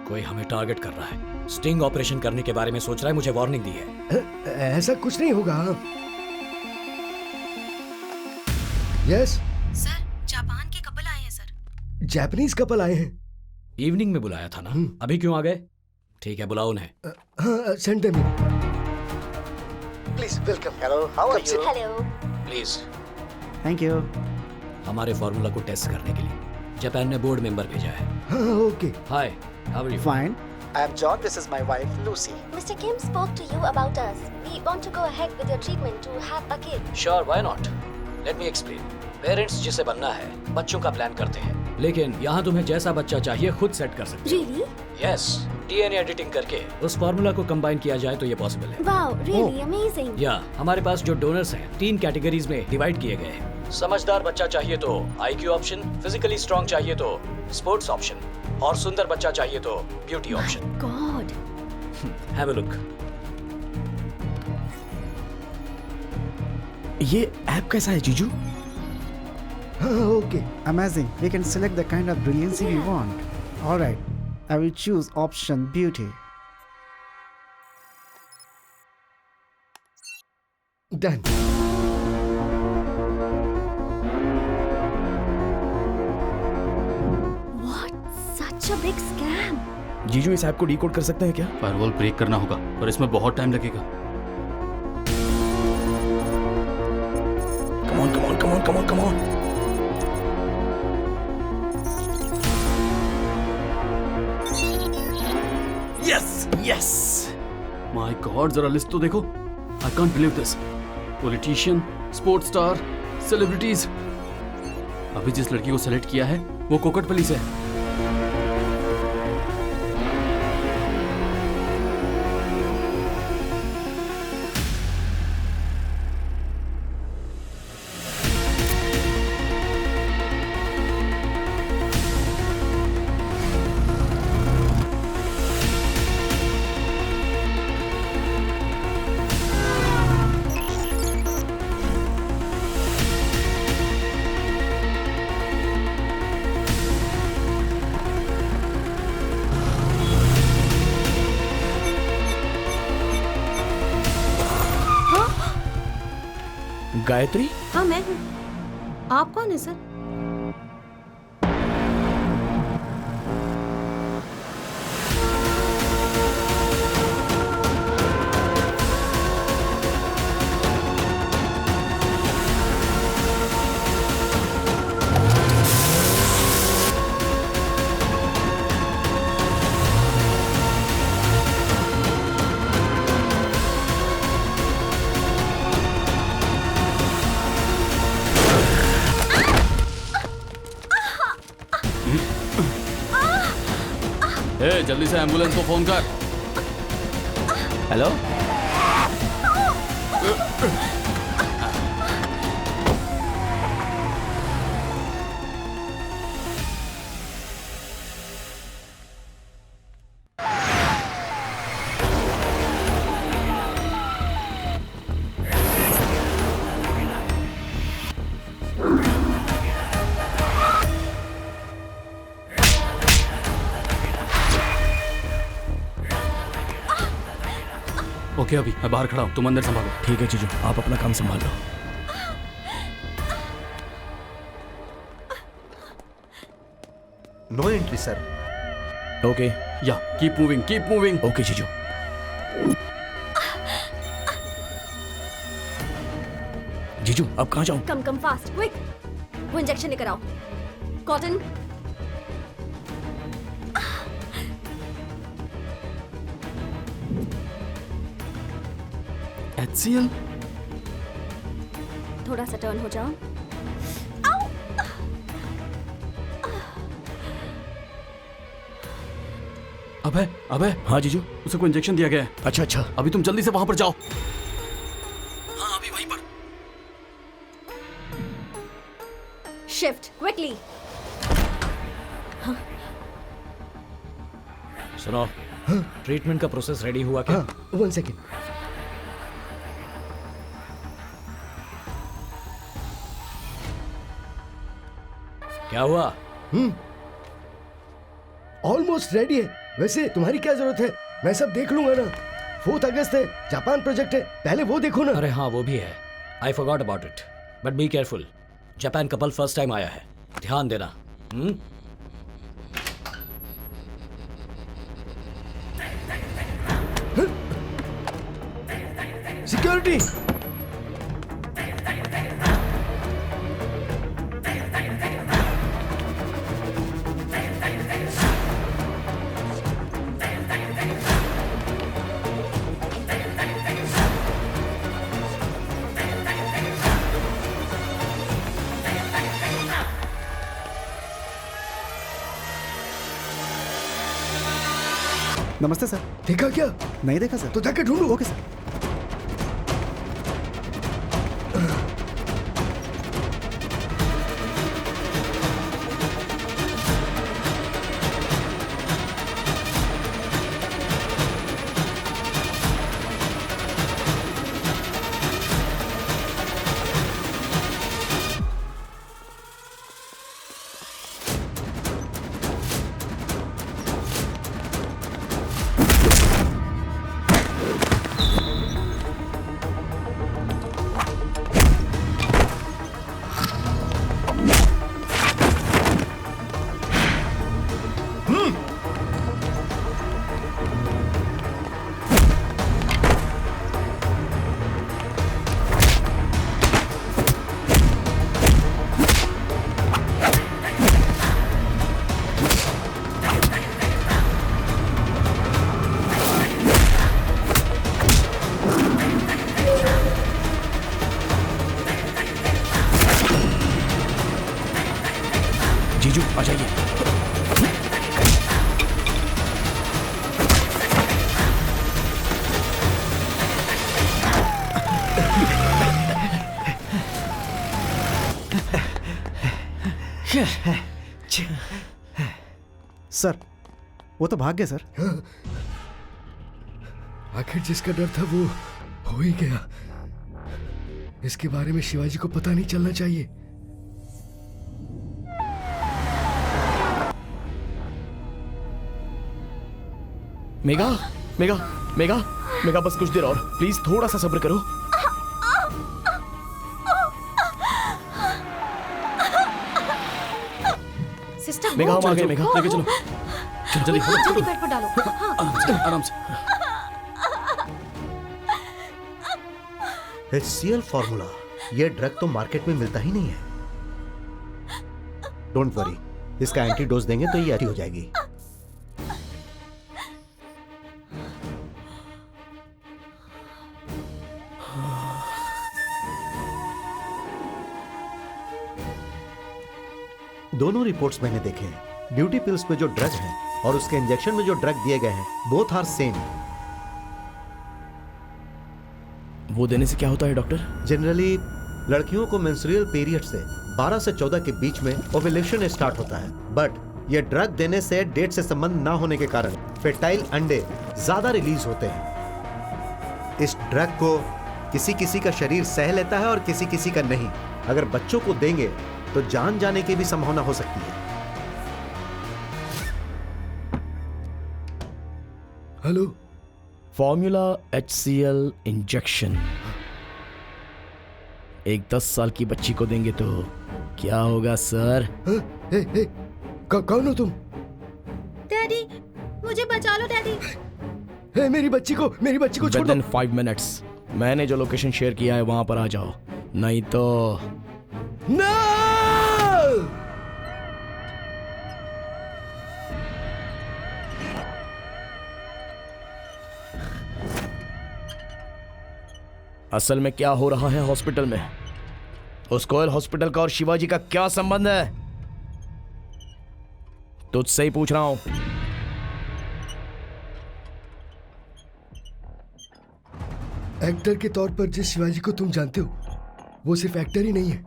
कोई हमें टारगेट कर रहा है, स्टिंग ऑपरेशन करने के बारे में सोच रहा है, मुझे वार्निंग दी है। ऐसा कुछ नहीं होगा। यस सर, जापान के कपल आए हैं सर। जापानीज कपल आए हैं। इवनिंग में बुलाया था ना, अभी क्यों आ गए? ठीक है, बुलाओ उन्हें। हाँ, send them in. Please welcome. Hello, how are you? Hello. Please. Thank you. हमारे फॉर्मूला को टेस्ट करने के लिए जापान ने बोर्ड मेंबर भेजा है। हाँ okay. Hi, how are you? Fine. I am John. This is my wife, Lucy. Mr. Kim spoke to you about us. We want to go ahead with your treatment to have a kid. Sure, why not? Let me explain. Parents जिसे बनना है बच्चों का plan करते हैं, लेकिन यहाँ तुम्हें जैसा बच्चा चाहिए खुद सेट कर सकते हो। Really? यस, डीएनए एडिटिंग करके उस फॉर्मूला को कंबाइन किया जाए तो ये पॉसिबल है। Wow, really amazing. या हमारे पास जो डोनर्स हैं 3 कैटेगरीज में डिवाइड किए गए हैं। समझदार बच्चा चाहिए तो IQ ऑप्शन, फिजिकली स्ट्रॉन्ग चाहिए तो स्पोर्ट्स ऑप्शन, और सुंदर बच्चा चाहिए तो beauty option. God. Have a look. ये ऐप कैसा है जीजू? Okay. Amazing. We can select the kind of brilliancy we want. All right. I will choose option beauty. Done. What? Such a big scam. जीजू इस app को decode कर सकते हैं क्या? फायरवॉल ब्रेक करना होगा और इसमें बहुत टाइम लगेगा। Come on, come on, come on, come on, come on. Yes, yes. My God, जरा लिस्ट तो देखो। I can't believe this. Politician, sports star, celebrities. अभी जिस लड़की को सेलेक्ट किया है वो कोकटपल्ली से है। गायत्री? हाँ मैं हूँ। आप कौन है सर? जल्दी से एम्बुलेंस को फोन कर। हेलो? ओके, अभी मैं बाहर खड़ा हूँ, तुम अंदर संभालो। ठीक है जीजू, आप अपना काम संभाल लो। No entry sir. ओके। या keep moving, keep moving. Okay जीजू। जीजू अब कहाँ जाऊँ? Come, come fast, quick. वो इंजेक्शन लेकर आओ। कॉटन। HCL? थोड़ा सा टर्न हो जाओ। अबे अबे, हाँ जीजू। उसे कोई इंजेक्शन दिया गया है। अच्छा अच्छा। अभी तुम जल्दी से वहां पर जाओ। हाँ, अभी वहीं पर। Shift quickly. सुनो, ट्रीटमेंट का प्रोसेस रेडी हुआ क्या? हाँ, 1 सेकेंड। क्या हुआ? ऑलमोस्ट रेडी है। वैसे तुम्हारी क्या जरूरत है, मैं सब देख लूंगा ना। 4 अगस्त है, जापान प्रोजेक्ट है, पहले वो देखो ना। अरे हाँ, वो भी है। I forgot about it, but be careful. Japan couple first time आया है, ध्यान देना। सिक्योरिटी। नमस्ते सर। देखा क्या? नहीं देखा सर। तो जाके ढूंढो। Okay sir. जीजू आ जाइए। सर वो तो भाग गए सर। आखिर जिसका डर था वो हो ही गया। इसके बारे में शिवाजी को पता नहीं चलना चाहिए। मेगा मेगा मेगा मेगा बस कुछ देर और प्लीज, थोड़ा सा सब्र करो। सिस्टर मेगा हम आ गए। मेगा लेके चलो, चलो जल्दी। जल्दी बेड पर डालो। हाँ। आराम से, आराम से। HCl फॉर्मूला, ये ड्रग तो मार्केट में मिलता ही नहीं है। डोंट वरी, इसका एंटीडोज देंगे तो ये अच्छी हो जाएगी। दोनों रिपोर्ट्स मैंने देखे हैं। ब्यूटी पिल्स में जो ड्रग है और उसके इंजेक्शन में जो ड्रग दिए गए हैं, बोथ आर सेम। वो देने से क्या होता है डॉक्टर? जनरली लड़कियों को मेंस्ट्रुअल पीरियड से 12 से 14 के बीच में ओव्यूलेशन स्टार्ट होता है, बट ये ड्रग देने से डेट से संबंध ना होने के कारण फर्टाइल अंडे ज्यादा रिलीज होते हैं। इस ड्रग को किसी किसी का शरीर सह लेता है और किसी किसी का नहीं। अगर बच्चों को देंगे तो जान जाने की भी संभावना हो सकती है। हेलो, फॉर्मूला HCl इंजेक्शन एक 10 साल की बच्ची को देंगे तो क्या होगा सर? कौन हो तुम? डैडी मुझे बचा लो डैडी। मेरी बच्ची को छोड़ दो। Within 5 minutes मैंने जो लोकेशन शेयर किया है वहां पर आ जाओ, नहीं तो No! असल में क्या हो रहा है हॉस्पिटल में? उस कोयल हॉस्पिटल का और शिवाजी का क्या संबंध है? तुझसे ही पूछ रहा हूं। एक्टर के तौर पर जिस शिवाजी को तुम जानते हो, वो सिर्फ एक्टर ही नहीं है।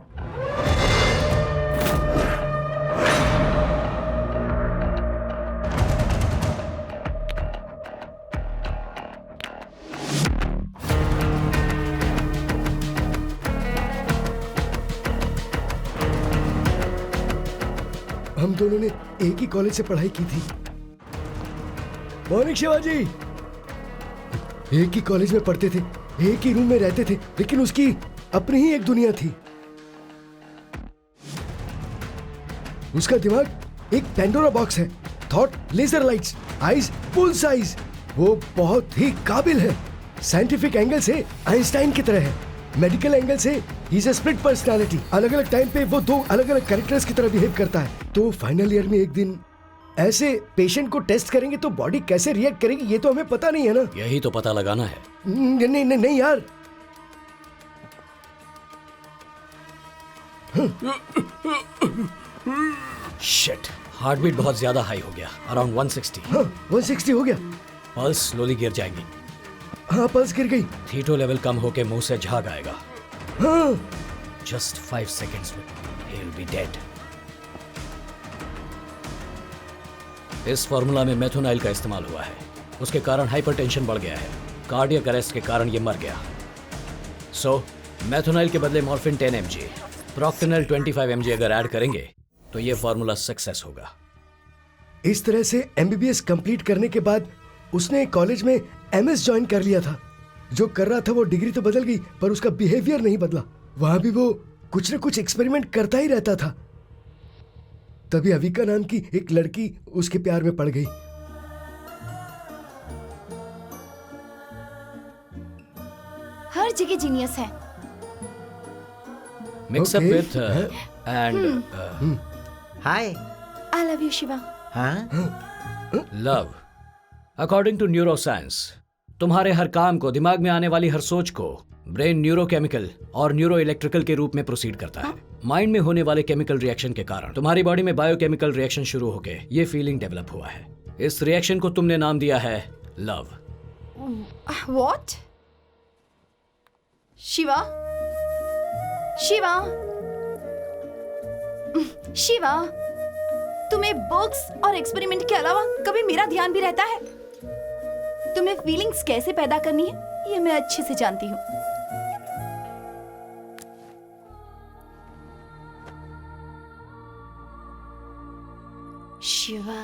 हम दोनों ने एक ही कॉलेज से पढ़ाई की थी। मॉर्निंग शिवाजी। एक ही कॉलेज में पढ़ते थे, एक ही रूम में रहते थे, लेकिन उसकी अपनी ही एक दुनिया थी। उसका दिमाग एक पेंडोरा बॉक्स है। थॉट लेजर लाइट्स, आईज पुल साइज। वो बहुत ही काबिल है। साइंटिफिक एंगल से आइंस्टाइन की तरह है, मेडिकल एंगल से ही इज अ स्प्लिट पर्सनालिटी। अलग अलग टाइम पे वो दो अलग अलग कैरेक्टर्स की तरह बिहेव करता है। तो फाइनल ईयर में एक दिन ऐसे पेशेंट को टेस्ट करेंगे तो बॉडी कैसे रिएक्ट करेगी ये तो हमें पता नहीं है ना। यही तो पता लगाना है। नहीं यार। शिट, हार्ट बीट बहुत ज्यादा हाई हो गया, अराउंड 160। हाँ, 160 हो गया। पल्स स्लोली गिर जाएंगी। हाँ पल्स गिर गई। थीटो लेवल कम होके मुंह से झाग आएगा। हाँ जस्ट 5 सेकेंड्स में ही विल बी डेड। इस फॉर्मूला में मेथोनाइल का इस्तेमाल हुआ है, उसके कारण हाइपरटेंशन बढ़ गया है, कार्डियक अरेस्ट के कारण ये मर गया। सो मेथोनाइल के बदले मॉर्फिन 10 mg, प्रोक्टेनल 25 mg अगर ऐड करेंगे तो ये फॉर्मूला सक्सेस होगा। इस तरह से एमबीबीएस कंप्लीट करने के बाद उसने कॉलेज में एमएस ज्वाइन कर लिया था। जो कर रहा था वो डिग्री तो बदल गई पर उसका बिहेवियर नहीं बदला। वहां भी वो कुछ न कुछ एक्सपेरिमेंट करता ही रहता था। तभी अविका नाम की एक लड़की उसके प्यार में पड़ गई। हर जगह जीनियस है। Mix up Okay. With and hi. I love you Shiva. हाँ लव। अकॉर्डिंग टू न्यूरोसाइंस, तुम्हारे हर काम को, दिमाग में आने वाली हर सोच को ब्रेन न्यूरोकेमिकल और न्यूरो इलेक्ट्रिकल के रूप में प्रोसीड करता है। माइंड में होने वाले केमिकल रिएक्शन के कारण तुम्हारी बॉडी में बायोकेमिकल रिएक्शन शुरू होके ये फीलिंग डेवलप हुआ है। इस रिएक्शन को तुमने नाम दिया है लव। व्हाट? शिवा, शिवा, शिवा, तुम्हें बुक्स और एक्सपेरिमेंट के अलावा कभी मेरा ध्यान भी रहता है? तुम्हें फीलिंग्स कैसे पैदा करनी है ये मैं अच्छे से जानती हूँ। शिवा,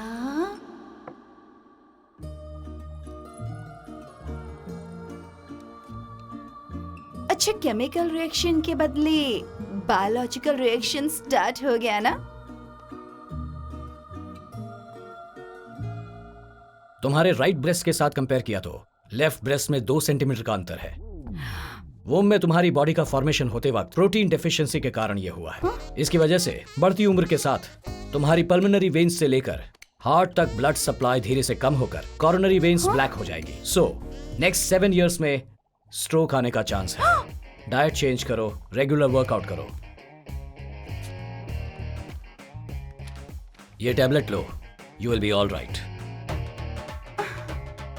अच्छा केमिकल रिएक्शन के बदले बायोलॉजिकल रिएक्शन स्टार्ट हो गया ना? तुम्हारे राइट ब्रेस्ट के साथ कंपेयर किया तो लेफ्ट ब्रेस्ट में 2 सेंटीमीटर का अंतर है। वोम में तुम्हारी बॉडी का फॉर्मेशन होते वक्त प्रोटीन डेफिशिएंसी के कारण यह हुआ है। इसकी वजह से बढ़ती उम्र के साथ तुम्हारी पल्मोनरी वेन्स से लेकर हार्ट तक ब्लड सप्लाई धीरे से कम होकर कॉरोनरी वेन्स ब्लैक हो जाएगी। सो नेक्स्ट 7 इयर्स में स्ट्रोक आने का चांस है। डाइट चेंज करो, रेगुलर वर्कआउट करो। ये tablet low, you will be all right.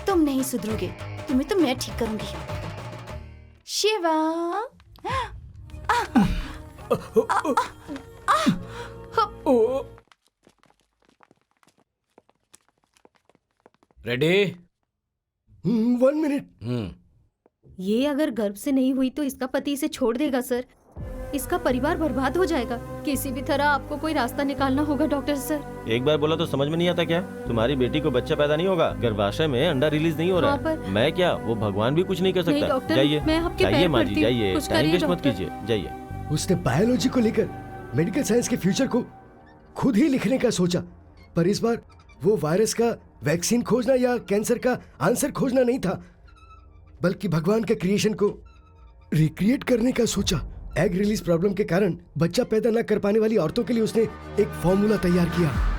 तुम नहीं सुधरोगे, तुम्हें तो मैं ठीक करूंगी। शिवा, रेडी? 1 मिनट। ये अगर गर्भ से नहीं हुई तो इसका पति इसे छोड़ देगा सर। इसका परिवार बर्बाद हो जाएगा। किसी भी तरह आपको कोई रास्ता निकालना होगा डॉक्टर सर। एक बार बोला तो समझ में नहीं आता क्या? तुम्हारी बेटी को बच्चा पैदा नहीं होगा, गर्भाशय में अंडा रिलीज नहीं हो रहा हाँ, पर- है। मैं क्या, वो भगवान भी कुछ नहीं कर नहीं सकता। डॉक्टर, जाइए मैं आपके जाइए पैर माँ जी, पड़ती हूँ। जाइए, कुछ टाइम करिए वेस्ट मत डॉक्टर। कीजिए, जाइए। उसने बायोलॉजी को लेकर मेडिकल साइंस के फ्यूचर को खुद ही लिखने का सोचा, पर इस बार वो वायरस का वैक्सीन खोजना या कैंसर का आंसर खोजना नहीं था, बल्कि भगवान के क्रिएशन को रिक्रिएट करने का सोचा। एग रिलीज प्रॉब्लम के कारण बच्चा पैदा न कर पाने वाली औरतों के लिए उसने एक फॉर्मूला तैयार किया।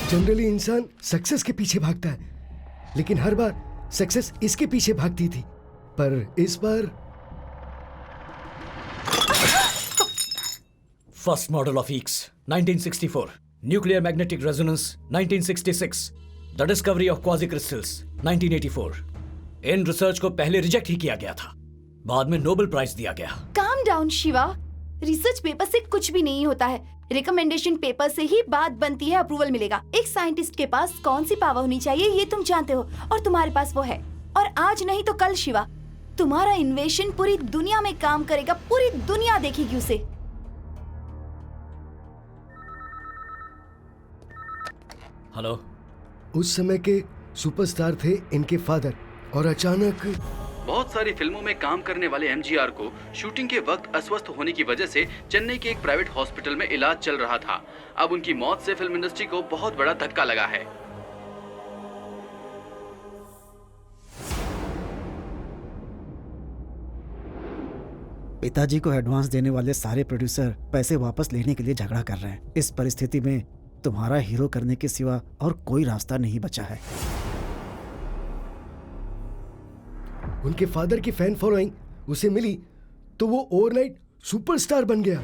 जनरली इंसान सक्सेस के पीछे भागता है, लेकिन हर बार सक्सेस इसके पीछे भागती थी, पर इस बार फर्स्ट मॉडल ऑफ ईक्स 1964, nuclear magnetic resonance 1966, the discovery of quasi crystals 1984। इन रिसर्च को पहले रिजेक्ट ही किया गया था, बाद में नोबेल प्राइज दिया गया। Calm down Shiva, research paper से कुछ भी नहीं होता है। रिकमेंडेशन पेपर से ही बात बनती है, अप्रूवल मिलेगा। एक साइंटिस्ट के पास कौन सी पावर होनी चाहिए ये तुम जानते हो, और तुम्हारे पास वो है। और आज नहीं तो कल शिवा, तुम्हारा इन्वेशन पूरी दुनिया में काम करेगा, पूरी दुनिया देखेगी उसे। हेलो। उस समय के सुपरस्टार थे इनके फादर और अचानक बहुत सारी फिल्मों में काम करने वाले एमजीआर को शूटिंग के वक्त अस्वस्थ होने की वजह से चेन्नई के एक प्राइवेट हॉस्पिटल में इलाज चल रहा था। अब उनकी मौत से फिल्म इंडस्ट्री को बहुत बड़ा धक्का लगा है। पिताजी को एडवांस देने वाले सारे प्रोड्यूसर पैसे वापस लेने के लिए झगड़ा कर रहे हैं। इस परिस्थिति में तुम्हारा हीरो करने के सिवा और कोई रास्ता नहीं बचा है। उनके फादर की फैन फॉलोइंग उसे मिली तो वो ओवरनाइट सुपरस्टार बन गया।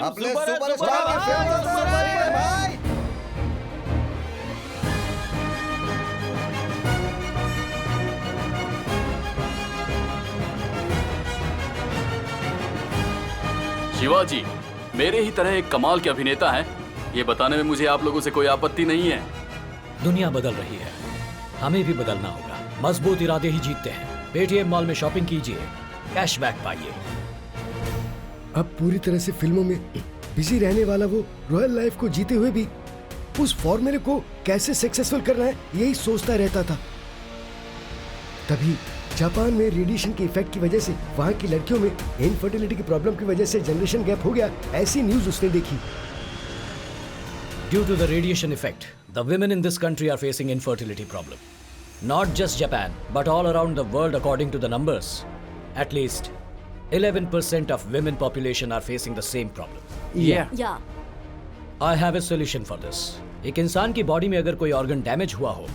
अपने सुपरस्टार की फिल्म सुपरहिट है भाई। शिवाजी मेरे ही तरह एक कमाल के अभिनेता हैं, ये बताने में मुझे आप लोगों से कोई आपत्ति नहीं है। दुनिया बदल रही है, हमें भी बदलना होगा। मजबूत इरादे ही जीतते हैं। पेटीएम मॉल में शॉपिंग कीजिए, कैशबैक पाइए। अब पूरी तरह से फिल्मों में बिजी रहने वाला वो रॉयल लाइफ को जीते हुए भी उस फॉर्मूले को कैसे सक्सेसफुल करना है यही सोचता रहता था। तभी जापान में रेडिएशन के इफेक्ट की वजह से वहाँ की लड़कियों में इनफर्टिलिटी की प्रॉब्लम की वजह से जनरेशन गैप हो गया, ऐसी न्यूज उसने देखी। Due to the radiation effect, the women in this country are facing infertility problem. Not just Japan, but all around the world according to the numbers. At least 11% of women population are facing the same problem. Yeah. I have a solution for this. एक इंसान की body में अगर कोई organ damage हुआ हो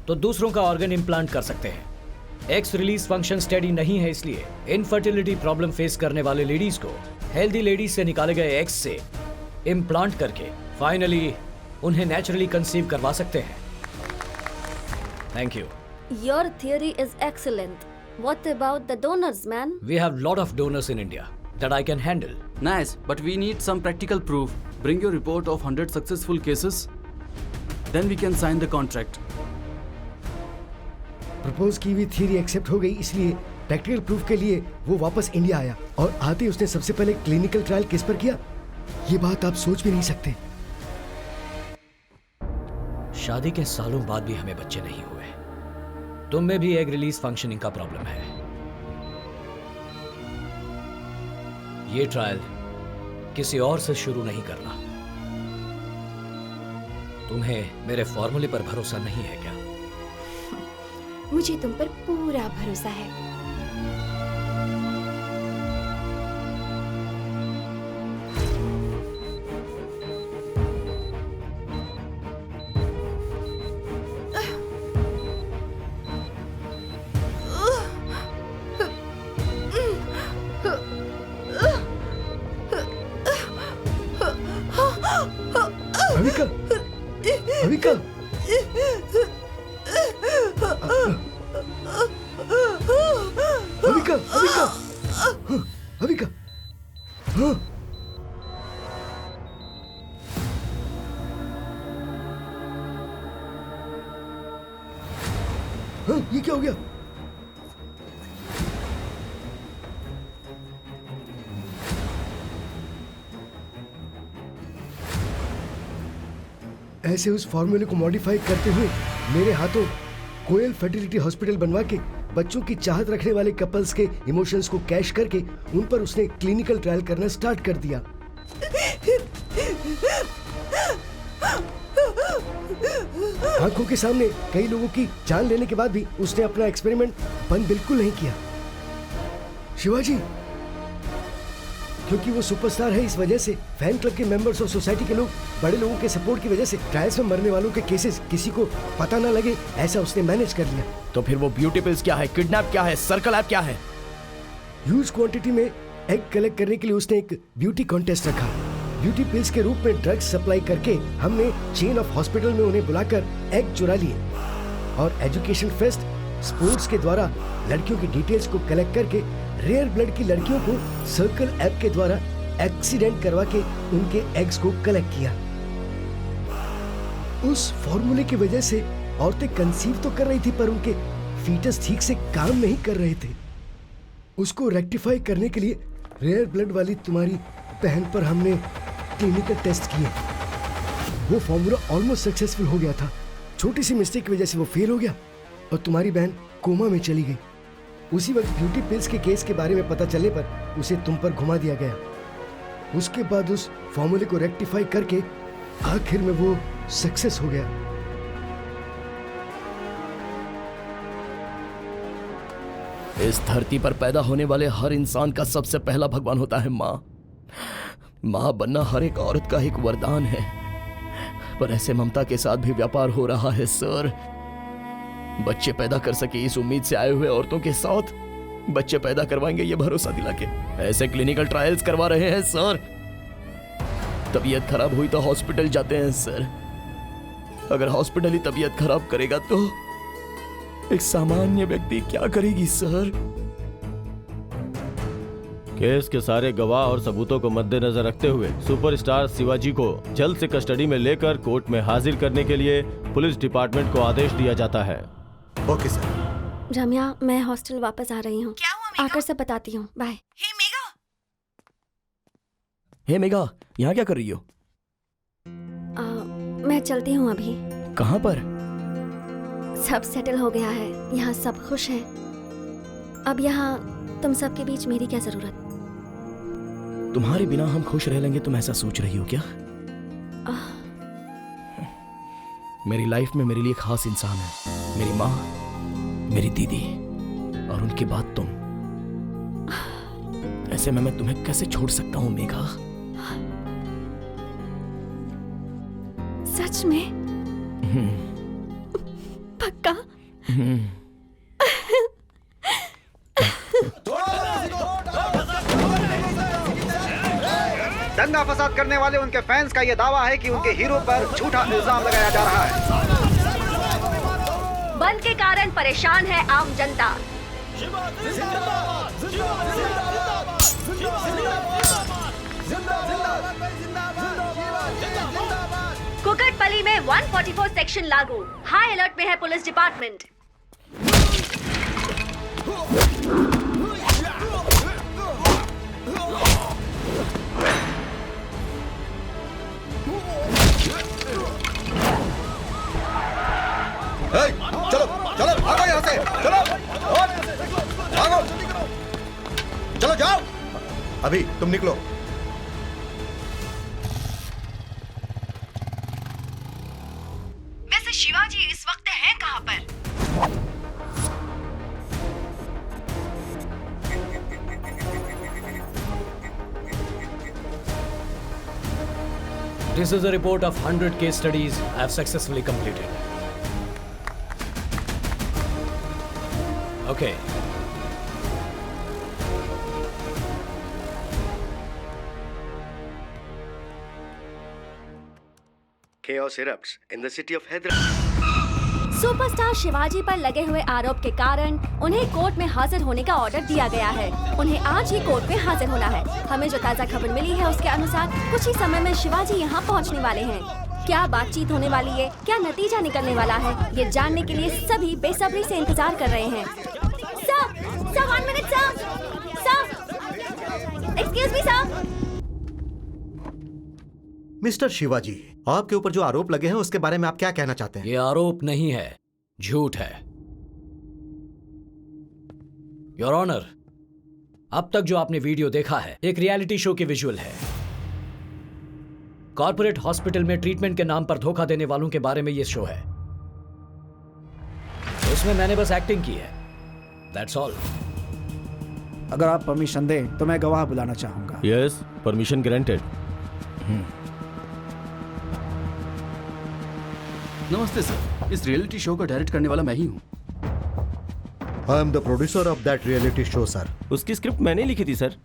तो दूसरों का ऑर्गन इम्प्लांट कर सकते हैं। एक्स रिलीज फंक्शन स्टेडी नहीं है, इसलिए इनफर्टिलिटी प्रॉब्लम फेस करने वाले लेडीज को हेल्दी लेडीज से निकाले गए एग्स से इम्प्लांट करके फाइनली उन्हें नेचुरली कंसीव करवा सकते हैं। Thank you. Your theory is excellent. What about the donors, man? We have lot of donors in India that I can handle. Nice, but we need some practical proof. Bring your report of 100 successful cases. Then we can sign the contract. Propose की हुई theory accept हो गई, इसलिए practical proof के लिए वो वापस India आया और आते ही उसने सबसे पहले क्लिनिकल ट्रायल किस पर किया, ये बात आप सोच भी नहीं सकते। शादी के सालों बाद भी हमें बच्चे नहीं हुए। तुम में भी एग रिलीज फंक्शनिंग का प्रॉब्लम है। ये ट्रायल किसी और से शुरू नहीं करना। तुम्हें मेरे फॉर्मूले पर भरोसा नहीं है क्या? मुझे तुम पर पूरा भरोसा है। अविका, अविका, अविका, अविका, अविका, हाँ। हाँ, ये क्या हो गया? ऐसे उस फॉर्मूले को मॉडिफाई करते हुए मेरे हाथों कोयल फर्टिलिटी हॉस्पिटल बनवा के बच्चों की चाहत रखने वाले कपल्स के इमोशंस को कैश करके उन पर उसने क्लिनिकल ट्रायल करना स्टार्ट कर दिया। आंखों के सामने कई लोगों की जान लेने के बाद भी उसने अपना एक्सपेरिमेंट बंद बिल्कुल नहीं किया। शिवाजी, क्योंकि वो सुपरस्टार है, इस वजह से फैन क्लब के मेंबर्स और सोसाइटी के लोग, बड़े लोगों के सपोर्ट की वजह से ट्रायल्स में मरने वालों के केसेस किसी को पता ना लगे, ऐसा उसने मैनेज कर लिया। तो फिर वो ब्यूटी पिल्स क्या है, किडनैप क्या है, सर्कल ऐप क्या है? ह्यूज क्वांटिटी में एग कलेक्ट करने के लिए उसने एक ब्यूटी कॉन्टेस्ट रखा। ब्यूटी पिल्स के रूप में ड्रग्स सप्लाई करके हमने चेन ऑफ हॉस्पिटल में उन्हें बुलाकर एग चुरा लिए और एजुकेशन फेस्ट स्पोर्ट्स के द्वारा लड़कियों की डिटेल्स को कलेक्ट करके रेयर ब्लड की लड़कियों को सर्कल ऐप के द्वारा एक्सीडेंट करवा के उनके एग्स को कलेक्ट किया। उस फॉर्मूले की वजह से औरतें कंसीव तो कर रही थी पर उनके फीटस ठीक से काम नहीं कर रहे थे। उसको रेक्टिफाई करने के लिए रेयर ब्लड वाली तुम्हारी बहन पर हमने क्लिनिकल टेस्ट किए। वो फॉर्मूला ऑलमोस्ट सक्सेसफुल हो गया था। छोटी सी मिस्टेक की वजह से वो फेल हो गया और तुम्हारी बहन कोमा में चली गई। उसी वक्त ब्यूटी पिल्स के केस के बारे में पता चलने पर उसे तुम पर घुमा दिया गया। उसके बाद उस फॉर्मूले को रेक्टिफाई करके आखिर में वो सक्सेस हो गया। इस धरती पर पैदा होने वाले हर इंसान का सबसे पहला भगवान होता है माँ। माँ बनना हर एक औरत का एक वरदान है, पर ऐसे ममता के साथ भी व्यापार हो रहा है सर। बच्चे पैदा कर सके इस उम्मीद से आए हुए औरतों के साथ बच्चे पैदा करवाएंगे ये भरोसा दिला के ऐसे क्लिनिकल ट्रायल्स करवा रहे हैं सर। तबीयत खराब हुई तो हॉस्पिटल जाते हैं सर। अगर हॉस्पिटल ही तबीयत खराब करेगा तो एक सामान्य व्यक्ति क्या करेगी सर? केस के सारे गवाह और सबूतों को मद्देनजर रखते हुए सुपरस्टार शिवाजी को जल्द से कस्टडी में लेकर कोर्ट में हाजिर करने के लिए पुलिस डिपार्टमेंट को आदेश दिया जाता है। Okay sir. रम्या, मैं हॉस्टल वापस आ रही हूँ। क्या हुआ? आकर सब बताती हूँ। बाय। हे मेगा, हे मेगा, यहाँ क्या कर रही हो? मैं चलती हूँ अभी। कहाँ पर? सब सेटल हो गया है, यहाँ सब खुश हैं। अब यहाँ तुम सबके बीच मेरी क्या जरूरत? तुम्हारे बिना हम खुश रह लेंगे, तुम ऐसा सोच रही हो क्या? मेरी लाइफ में मेरे लिए खास इंसान है, मेरी माँ, मेरी दीदी और उनके बाद तुम। ऐसे में मैं तुम्हें कैसे छोड़ सकता हूँ मेघा? सच में? पक्का? दंगा फसाद करने वाले उनके फैंस का यह दावा है कि उनके हीरो पर झूठा इल्जाम लगाया जा रहा है। बंद के कारण परेशान है आम जनता। कुकटपल्ली में 144 सेक्शन लागू। हाई अलर्ट में है पुलिस डिपार्टमेंट। चलो चलो भागो यहाँ से, चलो भागो, चलो जाओ। अभी तुम निकलो। वैसे शिवाजी इस वक्त हैं कहाँ पर? This is a report of 100 case studies I have successfully completed. Okay. Chaos erupts in the city of Hyderabad. Superstar Shivaji पर लगे हुए आरोप के कारण उन्हें कोर्ट में हाजिर होने का ऑर्डर दिया गया है। उन्हें आज ही कोर्ट में हाजिर होना है। हमें जो ताज़ा खबर मिली है उसके अनुसार कुछ ही समय में शिवाजी यहाँ पहुँचने वाले हैं। क्या बातचीत होने वाली है, क्या नतीजा निकलने वाला है, ये जानने के लिए सभी बेसब्री से इंतजार कर रहे हैं। Sir, 1 minute sir, excuse me sir. Mister Shivaji, आपके ऊपर जो आरोप लगे हैं उसके बारे में आप क्या कहना चाहते हैं? ये आरोप नहीं है, झूठ है। योर ऑनर, अब तक जो आपने वीडियो देखा है एक रियलिटी शो के विजुअल है। कॉर्पोरेट हॉस्पिटल में ट्रीटमेंट के नाम पर धोखा देने वालों के बारे में ये शो है। उसमें मैंने बस एक्टिंग की है, दैट्स ऑल। अगर आप परमिशन दें तो मैं गवाह बुलाना चाहूंगा। Yes, permission granted. नमस्ते सर, इस रियलिटी शो को डायरेक्ट करने वाला मैं ही हूँ। I am the producer of that reality show sir. उसकी स्क्रिप्ट मैंने लिखी थी सर।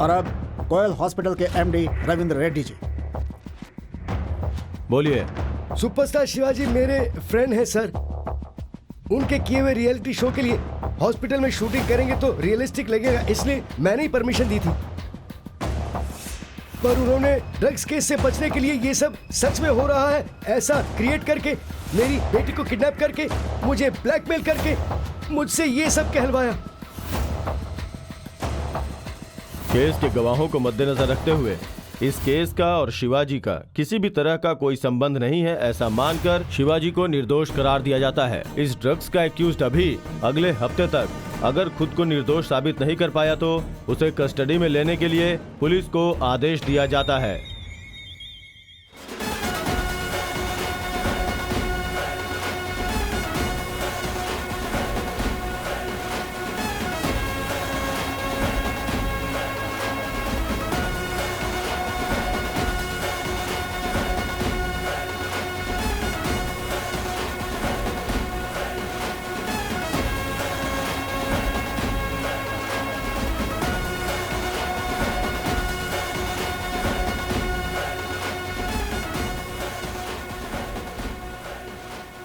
और अब कोयल हॉस्पिटल के एमडी रविंद्र रेड्डी जी। बोलिए। सुपरस्टार शिवाजी मेरे फ्रेंड हैं सर। उनके किए हुए रियलिटी शो के लिए हॉस्पिटल में शूटिंग करेंगे तो रियलिस्टिक लगेगा, इसलिए मैंने ही परमिशन दी थी। पर उन्होंने ड्रग्स केस से बचने के लिए ये सब सच में हो रहा है ऐसा क्रिएट करके मेरी बेटी को किडनैप करके, मुझे ब्लैकमेल करके मुझसे ये सब कहलवाया। केस के गवाहों को मद्देनजर रखते हुए इस केस का और शिवाजी का किसी भी तरह का कोई संबंध नहीं है, ऐसा मानकर शिवाजी को निर्दोष करार दिया जाता है। इस ड्रग्स का एक्यूज्ड अभी अगले हफ्ते तक अगर खुद को निर्दोष साबित नहीं कर पाया तो उसे कस्टडी में लेने के लिए पुलिस को आदेश दिया जाता है।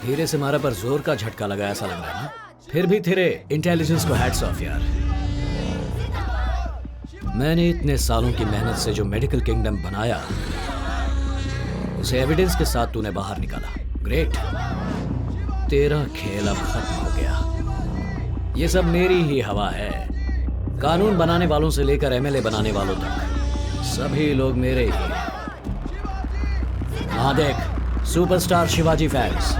धीरे से मारा पर जोर का झटका लगा ऐसा लग रहा है ना। फिर भी तेरे इंटेलिजेंस को हैट्स ऑफ यार। मैंने इतने सालों की मेहनत से जो मेडिकल किंगडम बनाया उसे एविडेंस के साथ तूने बाहर निकाला। ग्रेट। तेरा खेल अब खत्म हो गया। ये सब मेरी ही हवा है। कानून बनाने वालों से लेकर एमएलए बनाने वालों तक सभी लोग मेरे ही हैं। हाँ देख सुपरस्टार शिवाजी फैंस,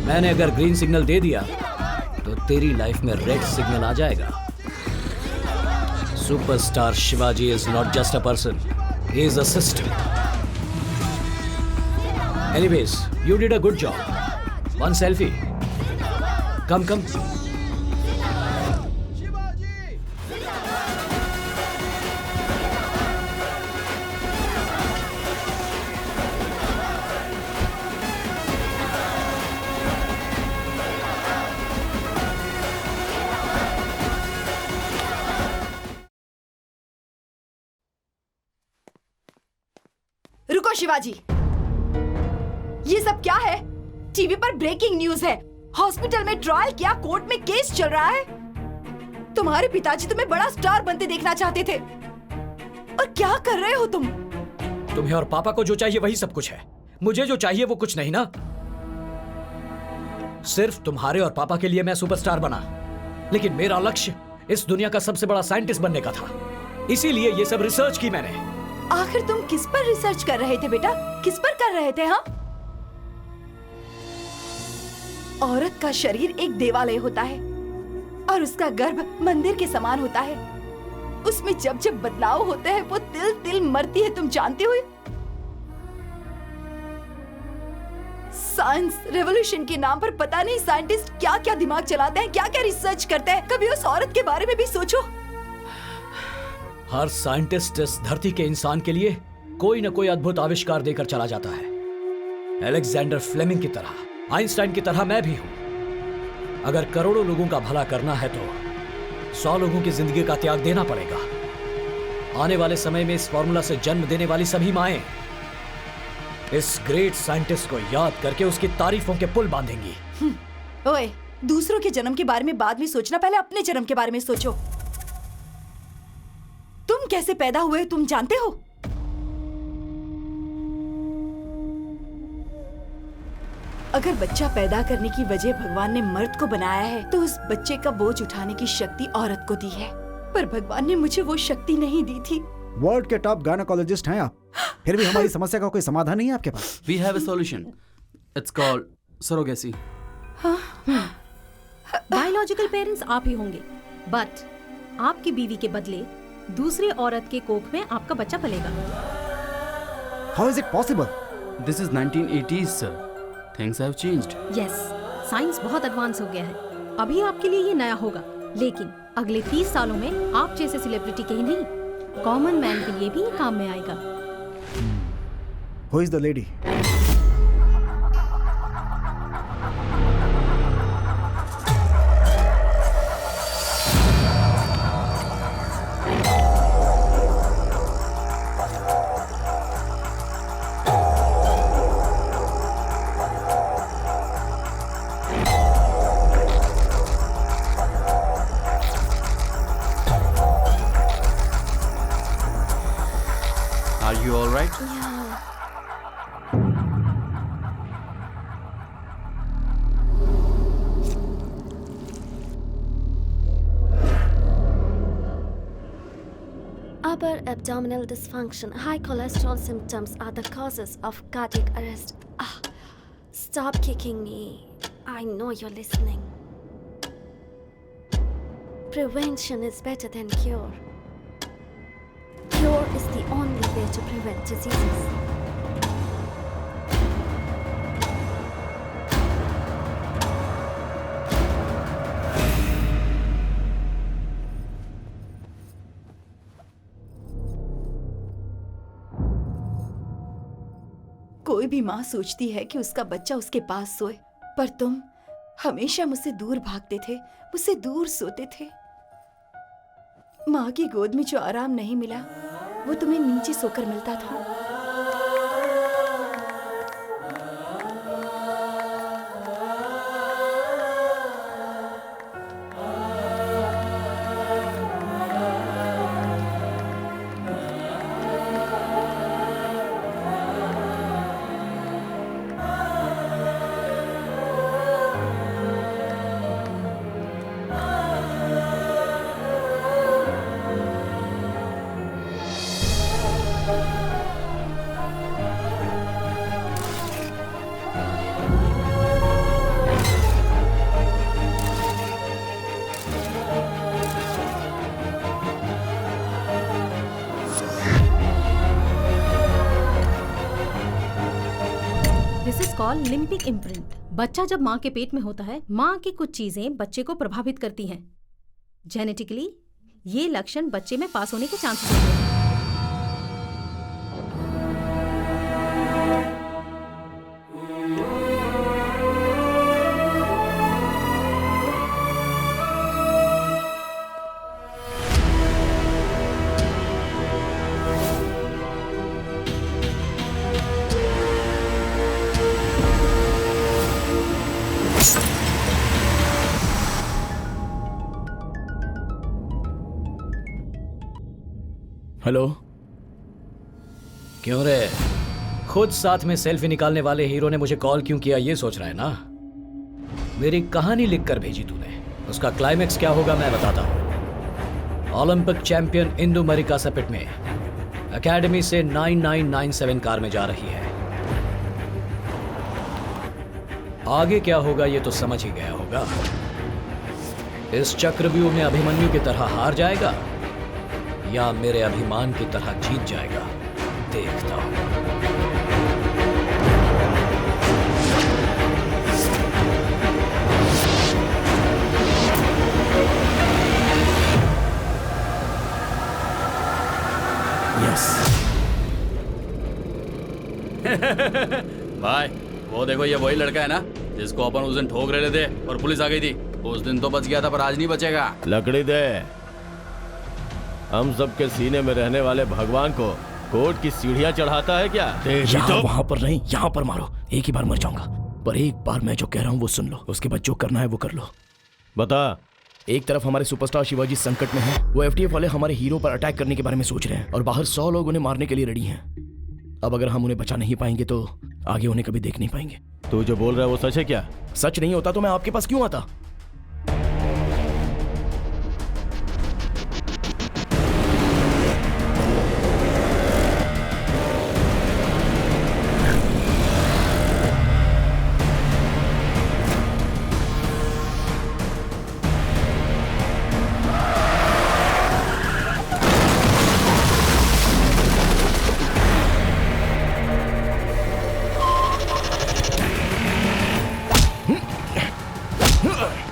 मैंने अगर ग्रीन सिग्नल दे दिया तो तेरी लाइफ में रेड सिग्नल आ जाएगा। Superstar Shivaji is not just a person, he is a system. Anyways, you did a good job. One selfie. Come come. रुको शिवाजी, ये सब क्या है? टीवी पर ब्रेकिंग न्यूज है। हॉस्पिटल में ट्रायल क्या, कोर्ट में केस चल रहा है। तुम्हारे पिताजी तुम्हें बड़ा स्टार बनते देखना चाहते थे, और क्या कर रहे हो तुम? तुम्हें और पापा को जो चाहिए वही सब कुछ है। मुझे जो चाहिए वो कुछ नहीं ना। सिर्फ तुम्हारे और पापा के लिए मैं सुपरस्टार बना, लेकिन मेरा लक्ष्य इस दुनिया का सबसे बड़ा साइंटिस्ट बनने का था। इसीलिए ये सब रिसर्च की मैंने। आखिर तुम किस पर रिसर्च कर रहे थे बेटा? किस पर कर रहे थे? हाँ, औरत का शरीर एक देवालय होता है और उसका गर्भ मंदिर के समान होता है। उसमें जब जब बदलाव होते हैं वो तिल तिल मरती है, तुम जानते हो। साइंस रेवोल्यूशन के नाम पर पता नहीं साइंटिस्ट क्या क्या दिमाग चलाते हैं, क्या क्या रिसर्च करते हैं। कभी उस औरत के बारे में भी सोचो। हर साइंटिस्ट इस धरती के इंसान के लिए कोई न कोई अद्भुत आविष्कार देकर चला जाता है। अलेक्जेंडर फ्लेमिंग की तरह, आइंस्टाइन की तरह मैं भी हूं। अगर करोड़ों लोगों का भला करना है तो 100 लोगों की जिंदगी का त्याग देना पड़ेगा। आने वाले समय में इस फॉर्मूला से जन्म देने वाली सभी माएं इस ग्रेट साइंटिस्ट को याद करके उसकी तारीफों के पुल बांधेंगी। ओए, दूसरों के जन्म के बारे में बाद में सोचना, पहले अपने जन्म के बारे में सोचो। तुम कैसे पैदा हुए तुम जानते हो? अगर बच्चा पैदा करने की वजह भगवान ने मर्द को बनाया है तो उस बच्चे का बोझ उठाने की शक्ति औरत को दी है, पर भगवान ने मुझे वो शक्ति नहीं दी थी। वर्ल्ड के टॉप गायनेकोलॉजिस्ट हैं आप, फिर भी हमारी समस्या का कोई समाधान नहीं है आपके पास। We have a solution. It's called surrogacy. Biological parents आप ही होंगे, बट आपकी बीवी के बदले दूसरी औरत के कोख में आपका बच्चा पलेगा। How is it possible? This is 1980s, sir. Things have changed. Yes, science बहुत एडवांस हो गया है। अभी आपके लिए ये नया होगा, लेकिन अगले 30 सालों में आप जैसे सेलिब्रिटी के ही नहीं, कॉमन मैन के लिए भी ये काम में आएगा। Who is the lady? Are you all right? abdominal dysfunction, high cholesterol symptoms are the causes of cardiac arrest. Stop kicking me. I know you're listening. Prevention is better than cure. Cure is the only way to prevent diseases. कोई भी माँ सोचती है कि उसका बच्चा उसके पास सोए, पर तुम हमेशा मुझसे दूर भागते थे, मुझसे दूर सोते थे। माँ की गोद में जो आराम नहीं मिला, वो तुम्हें नीचे सोकर मिलता था। This is called limbic imprint. बच्चा जब माँ के पेट में होता है, माँ की कुछ चीजें बच्चे को प्रभावित करती हैं। जेनेटिकली ये लक्षण बच्चे में पास होने के चांसेस होते हैं। हेलो। क्यों रे, खुद साथ में सेल्फी निकालने वाले हीरो ने मुझे कॉल क्यों किया, ये सोच रहा है ना? मेरी कहानी लिख कर भेजी तूने, उसका क्लाइमेक्स क्या होगा मैं बताता हूं। ओलंपिक चैंपियन इंदु मरिका सपिट में एकेडमी से 9997 कार में जा रही है। आगे क्या होगा ये तो समझ ही गया होगा। इस चक्रव्यूह में अभिमन्यु की तरह हार जाएगा या मेरे अभिमान की तरह जीत जाएगा, देखता हूं। यस। भाई वो देखो, ये वही लड़का है ना जिसको अपन उस दिन ठोक रहे थे और पुलिस आ गई थी। उस दिन तो बच गया था, पर आज नहीं बचेगा। लकड़ी दे। हम सबके सीने में रहने वाले भगवान को कोर्ट की सीढ़ियां चढ़ाता है क्या? यहाँ वहां पर नहीं, यहाँ पर मारो। एक ही बार मर जाऊंगा, पर एक बार मैं जो कह रहा हूँ वो सुन लो। उसके बाद जो करना है वो कर लो। बता। एक तरफ हमारे सुपरस्टार शिवाजी संकट में है, वो एफटीएफ वाले हमारे हीरो पर अटैक करने के बारे में सोच रहे हैं और बाहर 100 लोग उन्हें मारने के लिए रेडी हैं। अब अगर हम उन्हें बचा नहीं पाएंगे तो आगे उन्हें कभी देख नहीं पाएंगे। तू जो बोल रहा है वो सच है क्या? सच नहीं होता तो मैं आपके पास क्यों आता? Ugh!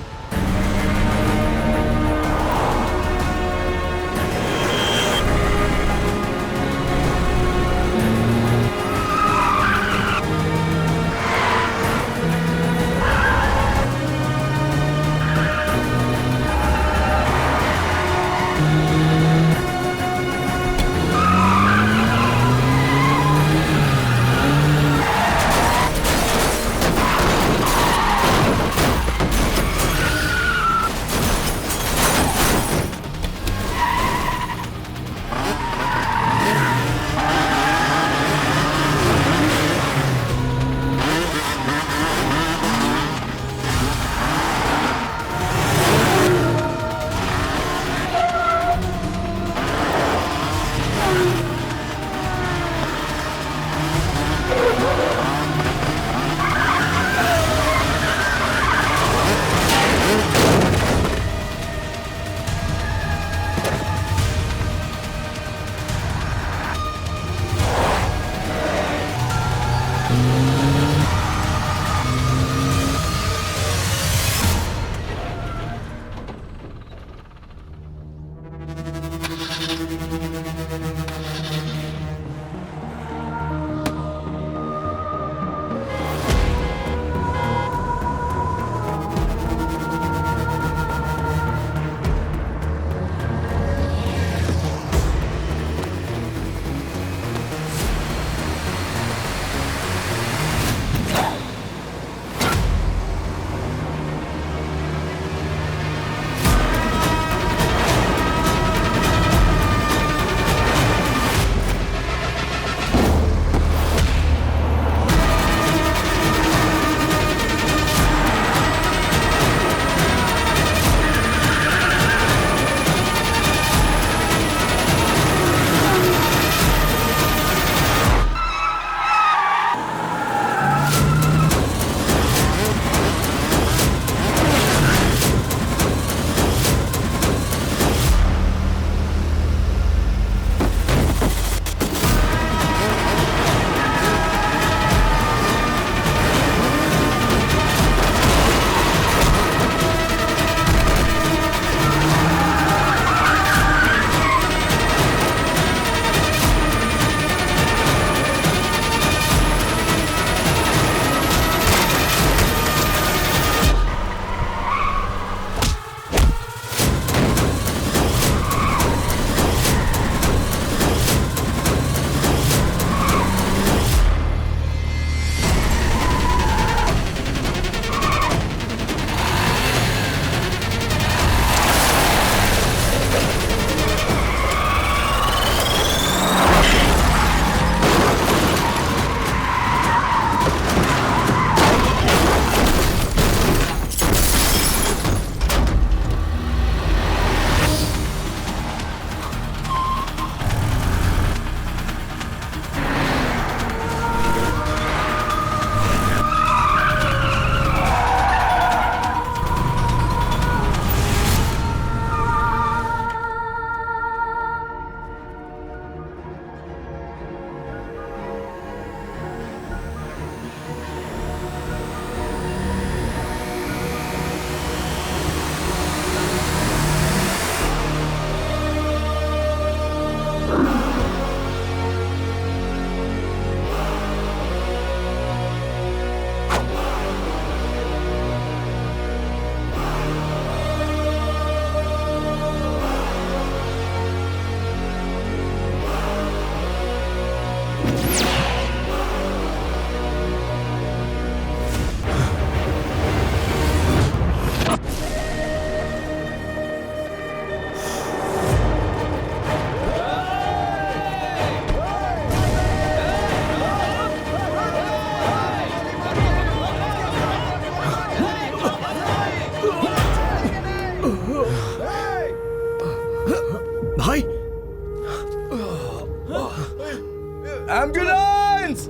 एम्बुलेंस!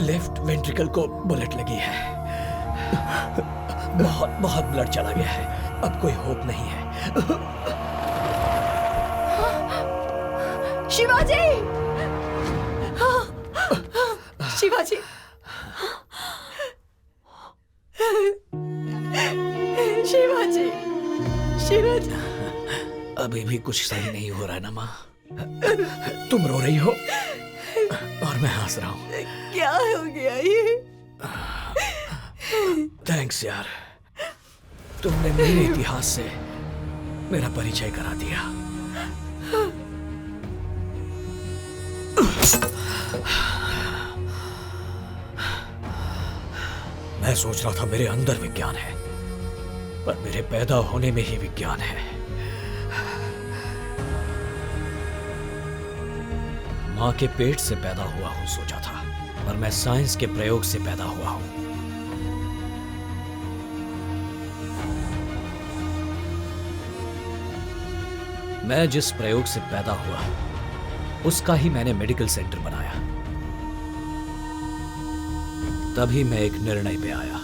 लेफ्ट वेंट्रिकल को बुलेट लगी है। बहुत बहुत ब्लड चला गया है। अब कोई होप नहीं है। शिवाजी! शिवाजी! शिवाजी! शिवाजी! अभी भी कुछ सही नहीं हो रहा है ना माँ। तुम रो रही हो और मैं हंस रहा हूँ। क्या हो गया ये? थैंक्स यार, तुमने मेरे इतिहास से मेरा परिचय करा दिया। मैं सोच रहा था मेरे अंदर विज्ञान है, पर मेरे पैदा होने में ही विज्ञान है। मां के पेट से पैदा हुआ हूं सोचा था, पर मैं साइंस के प्रयोग से पैदा हुआ हूं। मैं जिस प्रयोग से पैदा हुआ उसका ही मैंने मेडिकल सेंटर बनाया। तभी मैं एक निर्णय पे आया,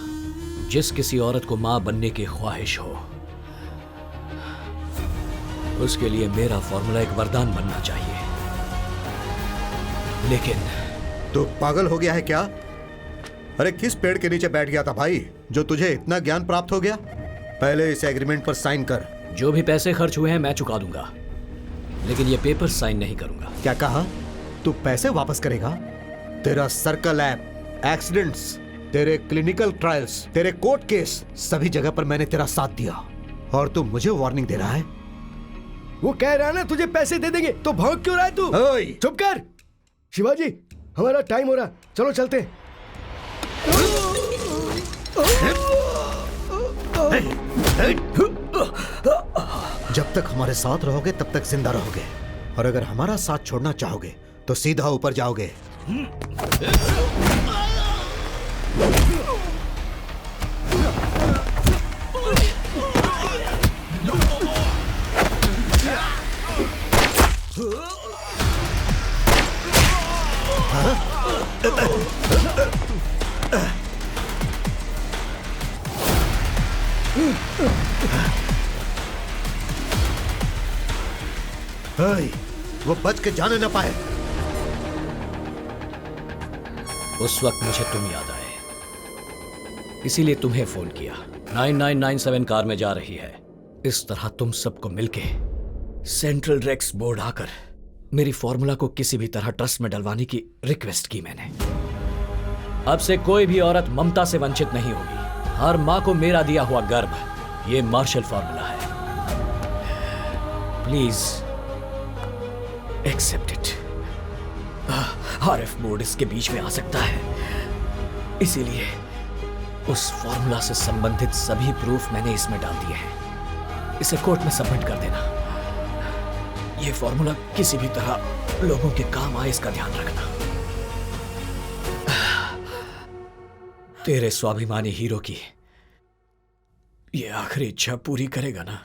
जिस किसी औरत को मां बनने की ख्वाहिश हो उसके लिए मेरा फॉर्मूला एक वरदान बनना चाहिए। लेकिन तू पागल हो गया है क्या? अरे किस पेड़ के नीचे बैठ गया था भाई जो तुझे इतना ज्ञान प्राप्त हो गया? पहले इस एग्रीमेंट पर साइन कर। जो भी पैसे खर्च हुए हैं मैं चुका दूंगा, लेकिन ये पेपर साइन नहीं करूंगा। क्या कहा? तू पैसे वापस करेगा? तेरा सर्कल लैब, एक्सीडेंट्स, तेरे क्लिनिकल ट्रायल्स, तेरे कोर्ट केस, सभी जगह पर मैंने तेरा साथ दिया और तू मुझे वार्निंग दे रहा है? वो कह रहा है ना तुझे पैसे दे देंगे, तो भाग क्यों रहा है तू? चुप कर। शिवाजी, हमारा टाइम हो रहा, चलो चलते हैं। जब तक हमारे साथ रहोगे तब तक जिंदा रहोगे, और अगर हमारा साथ छोड़ना चाहोगे तो सीधा ऊपर जाओगे। वो बच के जाने न पाए। उस वक्त मुझे तुम याद आए, इसीलिए तुम्हें फोन किया। 9997 कार में जा रही है। इस तरह तुम सबको मिलके सेंट्रल रेक्स बोर्ड आकर मेरी फॉर्मूला को किसी भी तरह ट्रस्ट में डलवाने की रिक्वेस्ट की मैंने। अब से कोई भी औरत ममता से वंचित नहीं होगी। हर मां को मेरा दिया हुआ गर्भ, ये मार्शल फॉर्मूला है। Please accept it. RF board इसके बीच में आ सकता है, इसीलिए उस फॉर्मूला से संबंधित सभी प्रूफ मैंने इसमें डाल दिए हैं। इसे कोर्ट में सबमिट कर देना। यह फॉर्मूला किसी भी तरह लोगों के काम आए, इसका ध्यान रखना। तेरे स्वाभिमानी हीरो की ये आखिरी इच्छा पूरी करेगा ना?